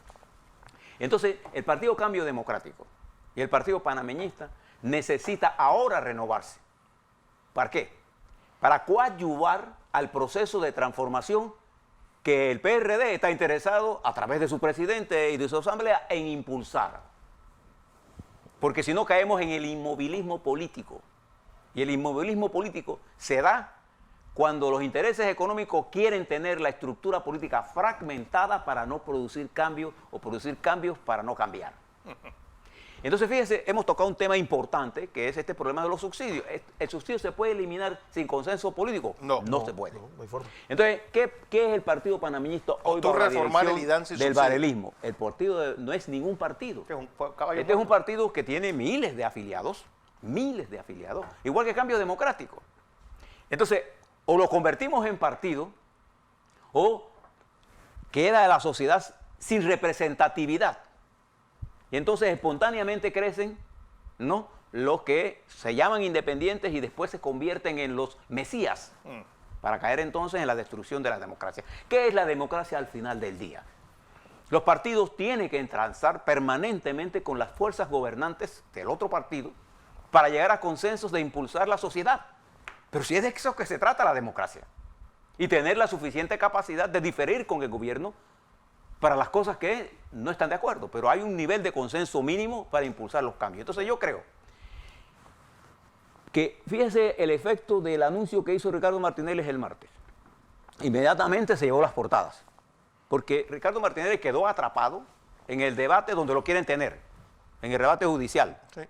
Entonces, el Partido Cambio Democrático y el Partido Panameñista necesita ahora renovarse. ¿Para qué? Para coadyuvar al proceso de transformación que el PRD está interesado, a través de su presidente y de su asamblea, en impulsar. Porque si no caemos en el inmovilismo político. Y el inmovilismo político se da cuando los intereses económicos quieren tener la estructura política fragmentada para no producir cambios o producir cambios para no cambiar. Entonces, fíjense, hemos tocado un tema importante, que es este problema de los subsidios. ¿El subsidio se puede eliminar sin consenso político? No se puede. No hay forma. Entonces, ¿qué es el Partido Panameñista hoy para reformar el IDAN del varelismo? El partido no es ningún partido. Este es un partido que tiene miles de afiliados, igual que Cambio Democrático. Entonces, o lo convertimos en partido, o queda la sociedad sin representatividad. Y entonces espontáneamente crecen, ¿no?, los que se llaman independientes y después se convierten en los mesías, para caer entonces en la destrucción de la democracia. ¿Qué es la democracia al final del día? Los partidos tienen que transar permanentemente con las fuerzas gobernantes del otro partido para llegar a consensos de impulsar la sociedad. Pero si es de eso que se trata la democracia, y tener la suficiente capacidad de diferir con el gobierno para las cosas que no están de acuerdo, pero hay un nivel de consenso mínimo para impulsar los cambios. Entonces yo creo que, fíjese el efecto del anuncio que hizo Ricardo Martinelli el martes. Inmediatamente se llevó las portadas, porque Ricardo Martinelli quedó atrapado en el debate donde lo quieren tener, en el debate judicial. Sí.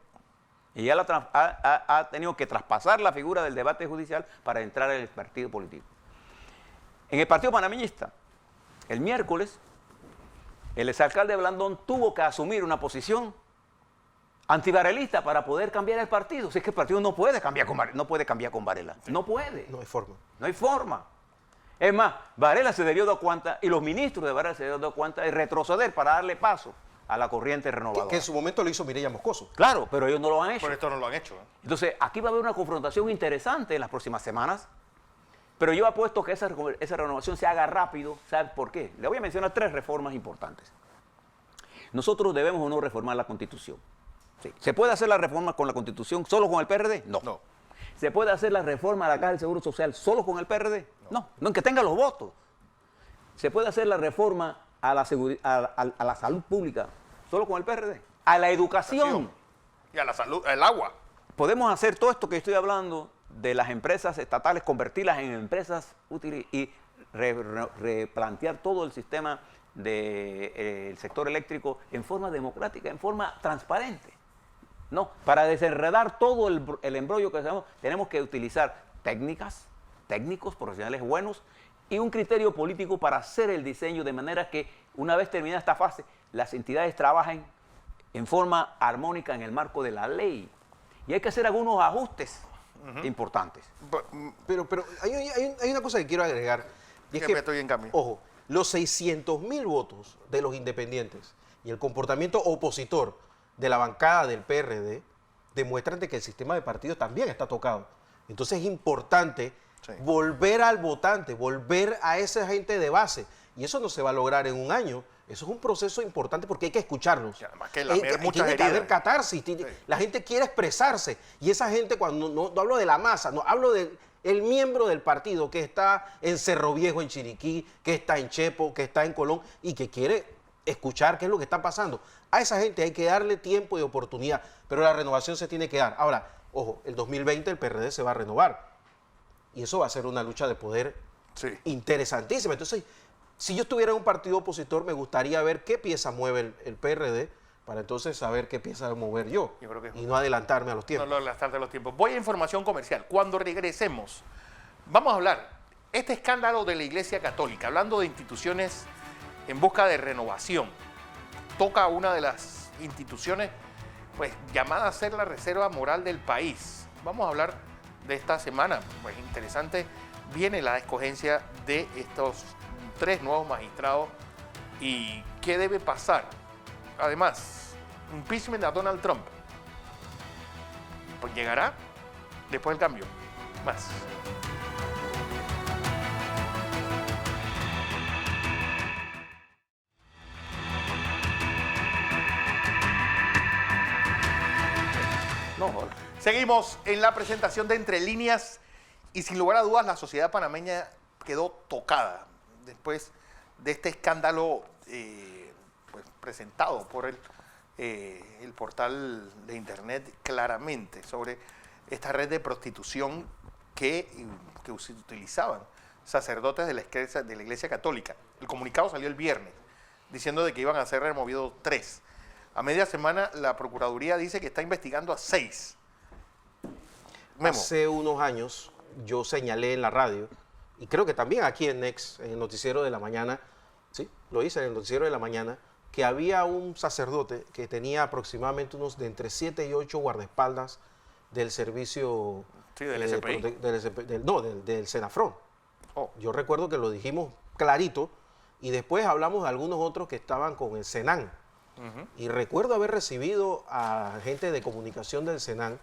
Y él ha tenido que traspasar la figura del debate judicial para entrar en el partido político. En el Partido Panameñista, el miércoles, el exalcalde Blandón tuvo que asumir una posición antivarelista para poder cambiar el partido. Si es que el partido no puede cambiar con Varela. No puede. No hay forma. No hay forma. Es más, Varela se debió dar cuenta, y los ministros de Varela se debieron dar cuenta, de retroceder para darle paso a la corriente renovadora. Que en su momento lo hizo Mireya Moscoso. Claro, pero ellos no lo han hecho. Por esto no lo han hecho. Entonces, aquí va a haber una confrontación interesante en las próximas semanas, pero yo apuesto que esa renovación se haga rápido. ¿Sabe por qué? Le voy a mencionar 3 reformas importantes. Nosotros debemos o no reformar la Constitución. Sí. ¿Se puede hacer la reforma con la Constitución solo con el PRD? No. ¿Se puede hacer la reforma de la Caja del Seguro Social solo con el PRD? No en que tenga los votos. ¿Se puede hacer la reforma a la salud pública solo con el PRD? A la educación. Y a la salud, el agua. Podemos hacer todo esto que estoy hablando de las empresas estatales, convertirlas en empresas útiles y replantear todo el sistema del sector eléctrico en forma democrática, en forma transparente. No, para desenredar todo el embrollo que hacemos, tenemos que utilizar técnicas, técnicos, profesionales buenos y un criterio político para hacer el diseño de manera que una vez terminada esta fase, las entidades trabajen en forma armónica en el marco de la ley. Y hay que hacer algunos ajustes importantes. Pero hay una cosa que quiero agregar. Y es que, estoy en cambio. Ojo, los 600.000 votos de los independientes y el comportamiento opositor de la bancada del PRD demuestran de que el sistema de partidos también está tocado. Entonces es importante volver al votante, volver a esa gente de base. Y eso no se va a lograr en un año. Eso es un proceso importante porque hay que escucharlos. Y además que tiene que haber catarsis. La gente quiere expresarse. Y esa gente, cuando no hablo de la masa, no hablo del miembro del partido que está en Cerro Viejo, en Chiriquí, que está en Chepo, que está en Colón y que quiere escuchar qué es lo que está pasando. A esa gente hay que darle tiempo y oportunidad, pero la renovación se tiene que dar. Ahora, ojo, el 2020 el PRD se va a renovar y eso va a ser una lucha de poder interesantísima. Entonces, si yo estuviera en un partido opositor, me gustaría ver qué pieza mueve el PRD para entonces saber qué pieza mover yo y no adelantarme a los tiempos. No adelantarme a los tiempos. Voy a información comercial. Cuando regresemos, vamos a hablar este escándalo de la Iglesia Católica, hablando de instituciones en busca de renovación. Toca a una de las instituciones pues llamada a ser la reserva moral del país. Vamos a hablar de esta semana, pues interesante, viene la escogencia de estos 3 nuevos magistrados y qué debe pasar. Además, impeachment a Donald Trump. Pues llegará después del cambio. Más. Seguimos en la presentación de Entre Líneas y sin lugar a dudas la sociedad panameña quedó tocada después de este escándalo pues, presentado por el portal de internet claramente sobre esta red de prostitución que utilizaban sacerdotes de la Iglesia Católica. El comunicado salió el viernes diciendo de que iban a ser removidos 3. A media semana la Procuraduría dice que está investigando a 6. Memo. Hace unos años yo señalé en la radio, y creo que también aquí en Next, en el noticiero de la mañana, sí, lo hice en el noticiero de la mañana, que había un sacerdote que tenía aproximadamente unos de entre 7 y 8 guardaespaldas del servicio... Sí, del SPI. Del Senafrón. Oh. Yo recuerdo que lo dijimos clarito, y después hablamos de algunos otros que estaban con el Senan. Y recuerdo haber recibido a gente de comunicación del Senan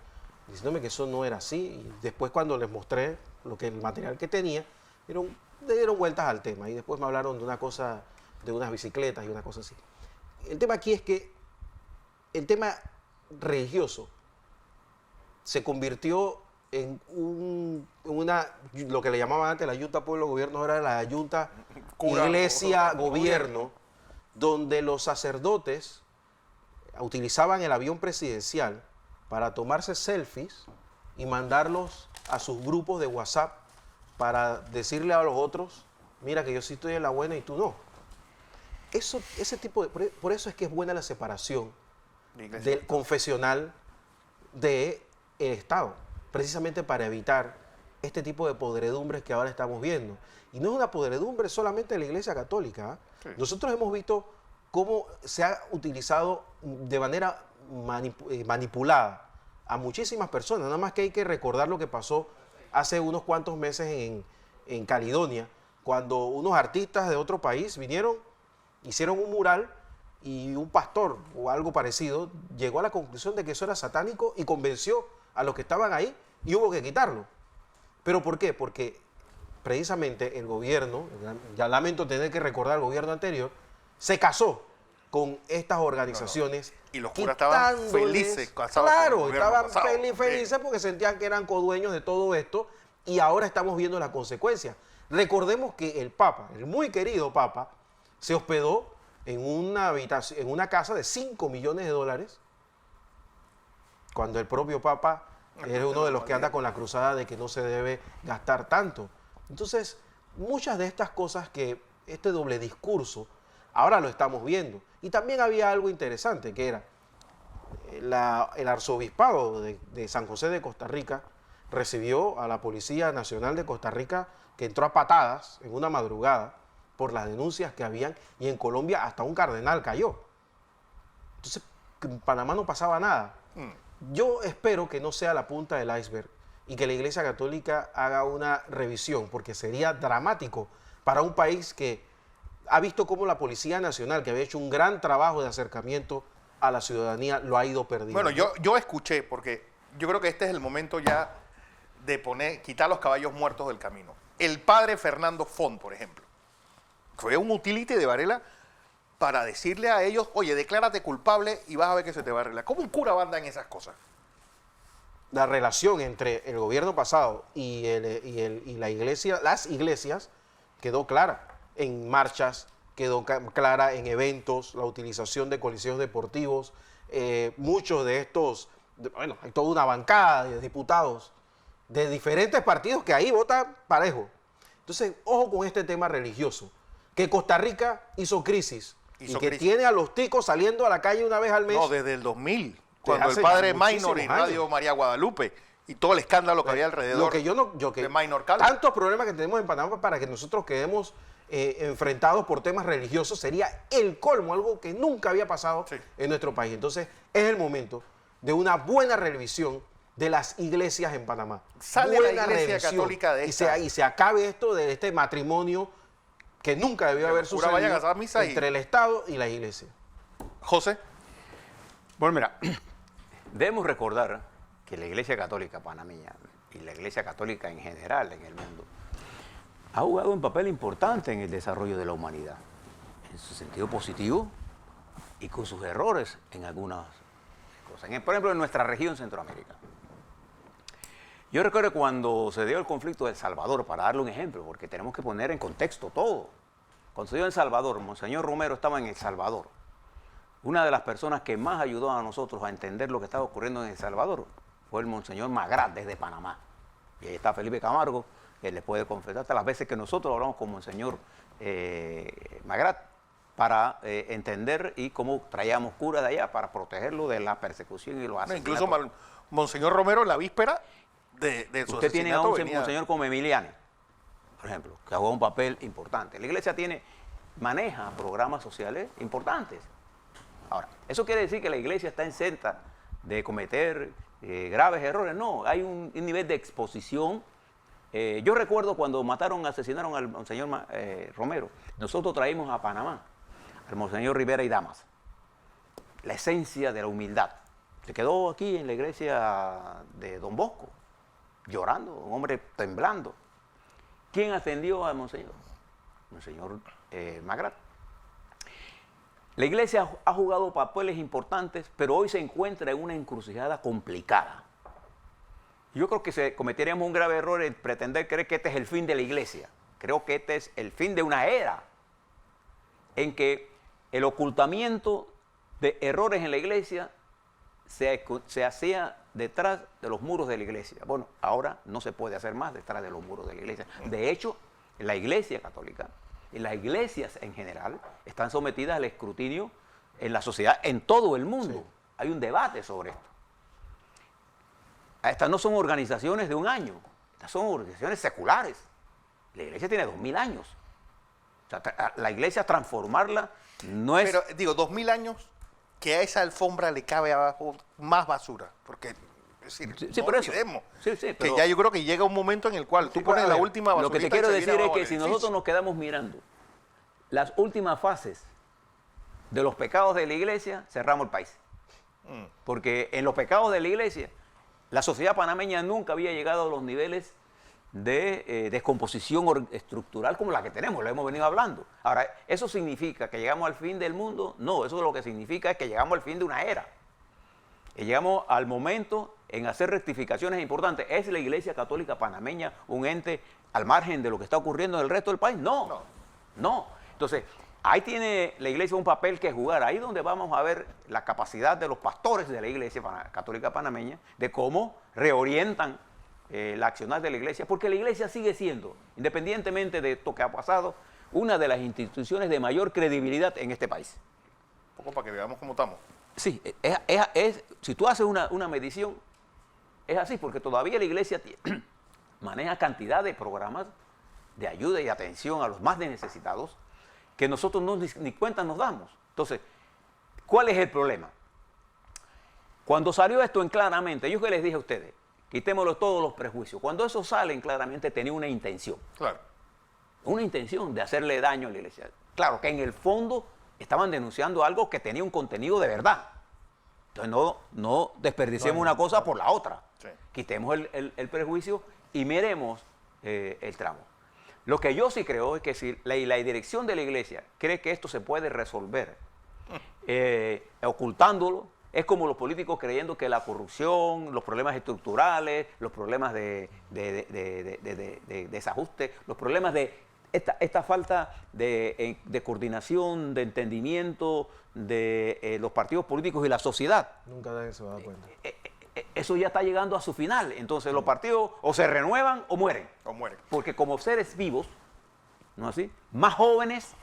diciéndome que eso no era así. Y después cuando les mostré el material que tenía, le dieron vueltas al tema. Y después me hablaron de una cosa, de unas bicicletas y una cosa así. El tema aquí es que el tema religioso se convirtió en lo que le llamaban antes la Junta Pueblo Gobierno, ahora la Junta Iglesia Gobierno, donde los sacerdotes utilizaban el avión presidencial para tomarse selfies y mandarlos a sus grupos de WhatsApp para decirle a los otros, mira que yo sí estoy en la buena y tú no. Por eso es que es buena la separación del confesional del Estado, precisamente para evitar este tipo de podredumbres que ahora estamos viendo. Y no es una podredumbre solamente de la Iglesia Católica. Sí. Nosotros hemos visto cómo se ha utilizado de manera manipulada a muchísimas personas. Nada más que hay que recordar lo que pasó hace unos cuantos meses en Caledonia, cuando unos artistas de otro país vinieron, hicieron un mural y un pastor o algo parecido llegó a la conclusión de que eso era satánico y convenció a los que estaban ahí y hubo que quitarlo. ¿Pero por qué? Porque precisamente el gobierno, ya lamento tener que recordar al gobierno anterior, se casó con estas organizaciones. Y los curas estaban felices. Claro, estaban felices porque sentían que eran codueños de todo esto y ahora estamos viendo las consecuencias. Recordemos que el Papa, el muy querido Papa, se hospedó en una casa de $5 millones cuando el propio Papa es uno de los que anda con la cruzada de que no se debe gastar tanto. Entonces, muchas de estas cosas que este doble discurso, ahora lo estamos viendo. Y también había algo interesante, que era el arzobispado de San José de Costa Rica, recibió a la Policía Nacional de Costa Rica, que entró a patadas en una madrugada por las denuncias que habían, y en Colombia hasta un cardenal cayó. Entonces, en Panamá no pasaba nada. Yo espero que no sea la punta del iceberg y que la Iglesia Católica haga una revisión, porque sería dramático para un país que ha visto cómo la Policía Nacional, que había hecho un gran trabajo de acercamiento a la ciudadanía, lo ha ido perdiendo. Bueno, yo escuché, porque yo creo que este es el momento ya de quitar los caballos muertos del camino. El padre Fernando Font, por ejemplo, fue un utility de Varela para decirle a ellos, oye, declárate culpable y vas a ver que se te va a arreglar. ¿Cómo un cura va a andar en esas cosas? La relación entre el gobierno pasado y la iglesia, las iglesias, quedó clara en marchas, quedó clara en eventos, la utilización de coliseos deportivos, muchos de estos, bueno, hay toda una bancada de diputados de diferentes partidos que ahí votan parejo. Entonces, ojo con este tema religioso, que Costa Rica hizo crisis y que tiene a los ticos saliendo a la calle una vez al mes. No, desde el 2000, cuando el padre Minor y Radio María Guadalupe y todo el escándalo que había alrededor de Minor Calvo. Tantos problemas que tenemos en Panamá para que nosotros quedemos enfrentados por temas religiosos sería el colmo, algo que nunca había pasado en nuestro país. Entonces, es el momento de una buena revisión de las iglesias en Panamá. Sale la Iglesia Católica de esta. Y se acabe esto de este matrimonio que nunca debió haber sucedido entre el Estado y la iglesia. José. Bueno, mira, debemos recordar que la Iglesia Católica panameña y la Iglesia Católica en general en el mundo ha jugado un papel importante en el desarrollo de la humanidad, en su sentido positivo y con sus errores en algunas cosas. Por ejemplo, en nuestra región Centroamérica. Yo recuerdo cuando se dio el conflicto de El Salvador, para darle un ejemplo, porque tenemos que poner en contexto todo. Cuando se dio en El Salvador, Monseñor Romero estaba en El Salvador. Una de las personas que más ayudó a nosotros a entender lo que estaba ocurriendo en El Salvador fue el Monseñor Magrat desde Panamá. Y ahí está Felipe Camargo, que le puede confesar hasta las veces que nosotros hablamos con Monseñor Magrat para entender y cómo traíamos curas de allá para protegerlo de la persecución y los asesinatos. Incluso Monseñor Romero, la víspera de su Usted tiene a un venía... monseñor como Emiliani, por ejemplo, que jugó un papel importante. La iglesia maneja programas sociales importantes. Ahora, ¿eso quiere decir que la iglesia está exenta de cometer graves errores? No, hay un nivel de exposición. Yo recuerdo cuando asesinaron al monseñor Romero, nosotros traímos a Panamá al monseñor Rivera y Damas, la esencia de la humildad. Se quedó aquí en la iglesia de Don Bosco, llorando, un hombre temblando. ¿Quién atendió al monseñor? Monseñor Magrat. La iglesia ha jugado papeles importantes, pero hoy se encuentra en una encrucijada complicada. Yo creo que cometeríamos un grave error en pretender creer que este es el fin de la iglesia. Creo que este es el fin de una era en que el ocultamiento de errores en la iglesia se hacía detrás de los muros de la iglesia. Bueno, ahora no se puede hacer más detrás de los muros de la iglesia. De hecho, la iglesia católica y las iglesias en general están sometidas al escrutinio en la sociedad, en todo el mundo. Sí. Hay un debate sobre esto. Estas no son organizaciones de un año, estas son organizaciones seculares. La iglesia tiene 2000 años. O sea, la iglesia transformarla no es... Pero digo, 2000 años, que a esa alfombra le cabe abajo más basura, porque... Es decir, sí, no por eso. olvidemos pero, que ya yo creo que llega un momento en el cual tú pones la última basura. Lo que te quiero decir es que si nosotros nos quedamos mirando las últimas fases de los pecados de la iglesia, cerramos el país. Porque en los pecados de la iglesia, la sociedad panameña nunca había llegado a los niveles de descomposición estructural como la que tenemos, lo hemos venido hablando. Ahora, ¿eso significa que llegamos al fin del mundo? No, eso lo que significa es que llegamos al fin de una era. Y llegamos al momento en hacer rectificaciones importantes. ¿Es la Iglesia Católica Panameña un ente al margen de lo que está ocurriendo en el resto del país? No. Entonces, ahí tiene la Iglesia un papel que jugar. Ahí es donde vamos a ver la capacidad de los pastores de la Iglesia Católica Panameña de cómo reorientan la accionar de la Iglesia, porque la Iglesia sigue siendo, independientemente de esto que ha pasado, una de las instituciones de mayor credibilidad en este país. Un poco para que veamos cómo estamos. Sí, si tú haces una medición, es así, porque todavía la iglesia maneja cantidad de programas de ayuda y atención a los más necesitados que nosotros ni cuenta nos damos. Entonces, ¿cuál es el problema? Cuando salió esto en claramente, yo que les dije a ustedes, quitémoslo todos los prejuicios. Cuando eso sale en claramente tenía una intención. Claro. Una intención de hacerle daño a la iglesia. Claro que en el fondo estaban denunciando algo que tenía un contenido de verdad. Entonces no desperdiciemos una cosa por la otra. Sí. Quitemos el prejuicio y miremos el tramo. Lo que yo sí creo es que si la dirección de la iglesia cree que esto se puede resolver ocultándolo, es como los políticos creyendo que la corrupción, los problemas estructurales, los problemas de desajuste, los problemas de esta falta de coordinación, de entendimiento de los partidos políticos y la sociedad. Nunca nadie se va a dar cuenta. Eso ya está llegando a su final. Entonces los partidos o se renuevan o mueren. O mueren. Porque como seres vivos, ¿no es así? Más jóvenes,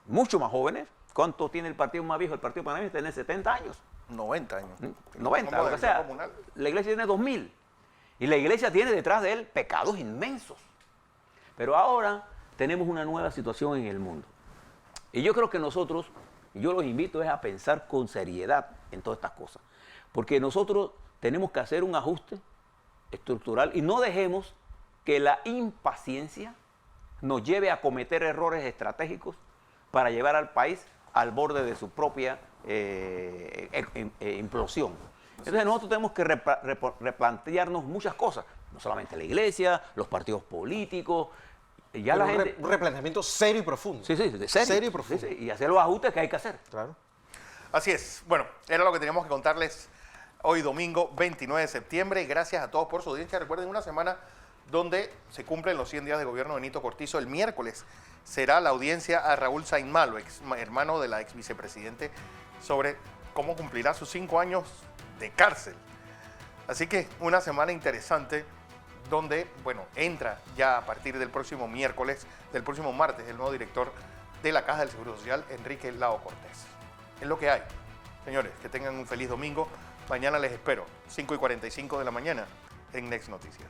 mucho más jóvenes. ¿Cuánto tiene el partido más viejo? El partido panameño tiene 70 años. 90 años. 90, lo que sea. Comunal. La iglesia tiene 2000. Y la iglesia tiene detrás de él pecados inmensos. Pero ahora tenemos una nueva situación en el mundo. Y yo creo que nosotros, yo los invito es a pensar con seriedad en todas estas cosas. Porque nosotros tenemos que hacer un ajuste estructural y no dejemos que la impaciencia nos lleve a cometer errores estratégicos para llevar al país al borde de su propia implosión. Entonces nosotros tenemos que replantearnos muchas cosas, no solamente la iglesia, los partidos políticos, ya la gente... Un replanteamiento serio y profundo. Sí, de serio. Serio y profundo. Sí, y hacer los ajustes que hay que hacer. Claro. Así es. Bueno, era lo que teníamos que contarles hoy domingo 29 de septiembre. Gracias a todos por su audiencia. Recuerden, una semana donde se cumplen los 100 días de gobierno de Benito Cortizo. El miércoles será la audiencia a Raúl Saint Malo, hermano de la ex vicepresidente, sobre cómo cumplirá sus 5 años de cárcel. Así que una semana interesante donde, bueno, entra ya a partir del próximo martes, el nuevo director de la Caja del Seguro Social, Enrique Lao Cortés. Es lo que hay. Señores, que tengan un feliz domingo. Mañana les espero, 5:45 de la mañana, en Next Noticias.